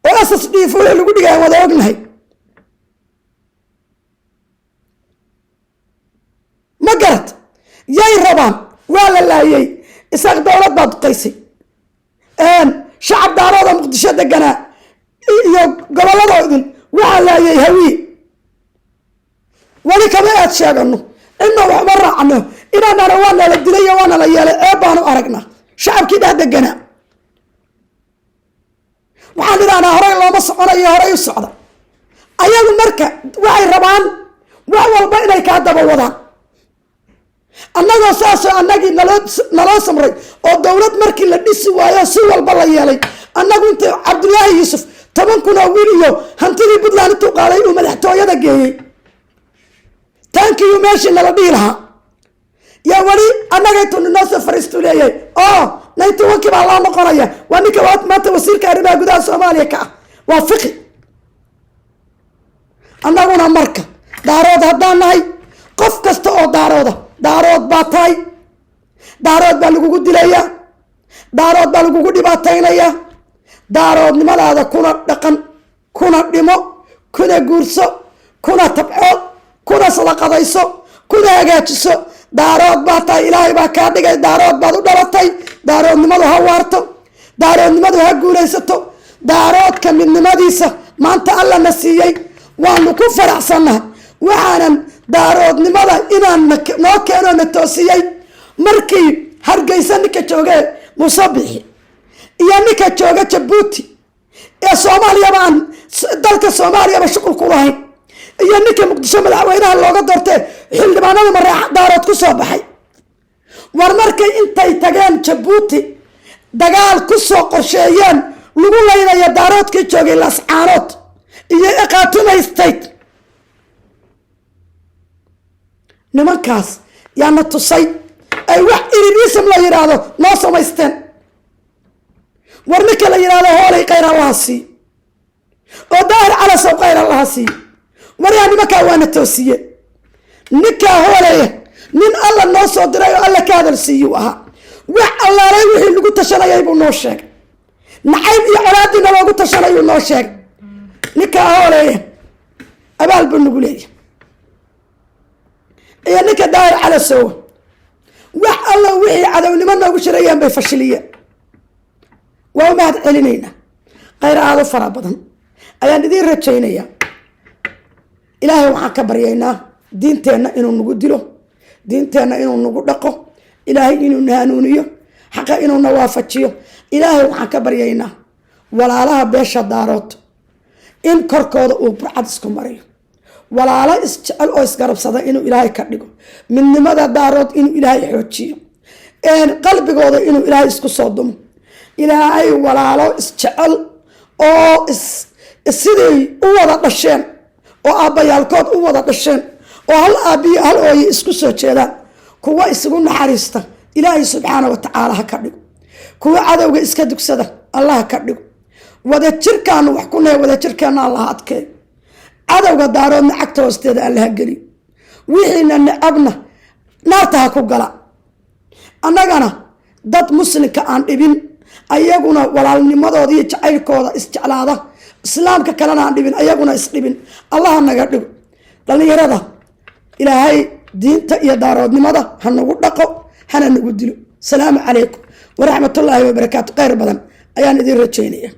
oo asas dhiifuule lagu dhigay wada ognahay. ma garad yay rabaan waa la laayay isaaq dowlad baa duqaysay. shacab daarooda Muqdisho deganaa iyo gobolladoodan waxaa laayay hawiye. weli kama aad sheegano inna waxma raacno inaanana waana la dilay iyo waana la yeelay ee baanu aragnaa shacabkii dhex deganaa. waxaan idhahnaa horey looma soconayo horey u socda. ayagu marka waxay rabaan wax walba inay kaa daba wadaan. annagoo saasoo annagii naloo samray oo dowlad markii la dhisi waayo si walba la yeelay. annagu inta Cabdullaahi Yuusuf 10 kun oo wiil iyo hantidii Puntland intuu qaaday uu madaxtooyada geeyey taankiiyu meeshii nala dhihi lahaa yaa weli annagaytu noo soo fariistu leeyahay oo 91 baa loo noqonaya. waa ninka maanta wasiirka arrimaha gudaha Soomaaliya ka ah, waa fiqi. annaguna marka daarood haddaan nahay qof kasta oo daarood baa tahay, daarood baa lagugu dilayaa, daarood baa lagugu dhibaataynayaa. daaroodnimadaada kuna dhaqan, kuna dhimo, kuna guurso, kuna tabcood, kuna sadaqadayso, kuna hagaajiso. daarood baa tahay, ilaahay baa kaa dhigay, daarood baad u dhalatay. daaroodnimadu ha waarto, daaroodnimadu ha guulaysato. daaroodka midnimadiisa maanta alla na siiyey waanu ku faraxsannahay. waxaanan daaroodnimada inaan noo keeno na toosiyey markii Hargeysa ninka jooga Muuse Bixi iyo ninka jooga Jabuuti ee Soomaaliyaba aan dalka Soomaaliyaba shuqul ku lahayn iyo ninka Muqdisho madaxweynaha looga doortay xildhibaanada mareexa daarood ku soo baxay. war markay intay tageen Jabuuti dagaal ku soo qorsheeyeen lagu leynayo daaroodkii joogay Lascaanood iyo Iqaatuma State. nimankaas yaana tusay ay wax irirism la yiraahdo noo samaysteen. war ninka la yiraahdo hoolay khayr Allah sii oo daahir cala soo khayr Allah sii. war yaa nimankaa waana toosiye. ninkaa hoolay nin alla noo soo diray oo alla ka hadal siiyuu ahaa. wax allaalay wixii lagu tashanayay buu noo sheegay. nacayb iyo colaadina loogu tashanayuu noo sheegay. ninkaa hoolay abaal buu nagu leeyahay. iyo ninka daahir cala soo wax alla wixii cadownimo noogu shirayeen bay fashiliyeen. waa mahad celinaynaa. khayr aado fara badan ayaan idiin rajaynayaa. ilaahay waxaan ka baryaynaa diinteenna inuu nagu dilo, diinteenna inuu nagu dhaqo, ilaahay inuu na hanuuniyo, xaqa inuu na waafajiyo. ilaahay waxaan ka baryaynaa walaalaha beesha daarood in korkooda uu burcad isku mariyo. walaalo isjecel oo isgarabsada inuu ilaahay ka dhigo. midnimada daarood inuu ilaahay xoojiyo. qalbigooda inuu ilaahay isku soo dumo. ilaahay walaalo isjecel oo sidii u wada dhasheen oo aabbayaalkood u wada dhasheen oo hal aabiyo hal ooye isku soo jeedaan kuwa isugu naxariista ilaahay subxaanahu wa tacaala ha ka dhigo. kuwa cadowga iska dugsada Allah ha ka dhigo. wada jirkaanu wax ku nahay, wada jirkeena Allah adkeeyo. cadowga daaroodna cagta hoosteeda Allah ha geliyo. wixiina necabna naarta ha ku gala annagana dad muslimka aan dhibin ayaguna walaalnimadooda iyo jacaylkooda isjeclaada islaamka kalena aan dhibin ayaguna isdhibin allah naga dhigo dhalinyarada ilaahay diinta iyo daaroodnimada ha nagu dhaqo hana nagu dilo salaamu calaykum waraxmatullaahi wabarakaatu khayr badan ayaan idin rajaynaya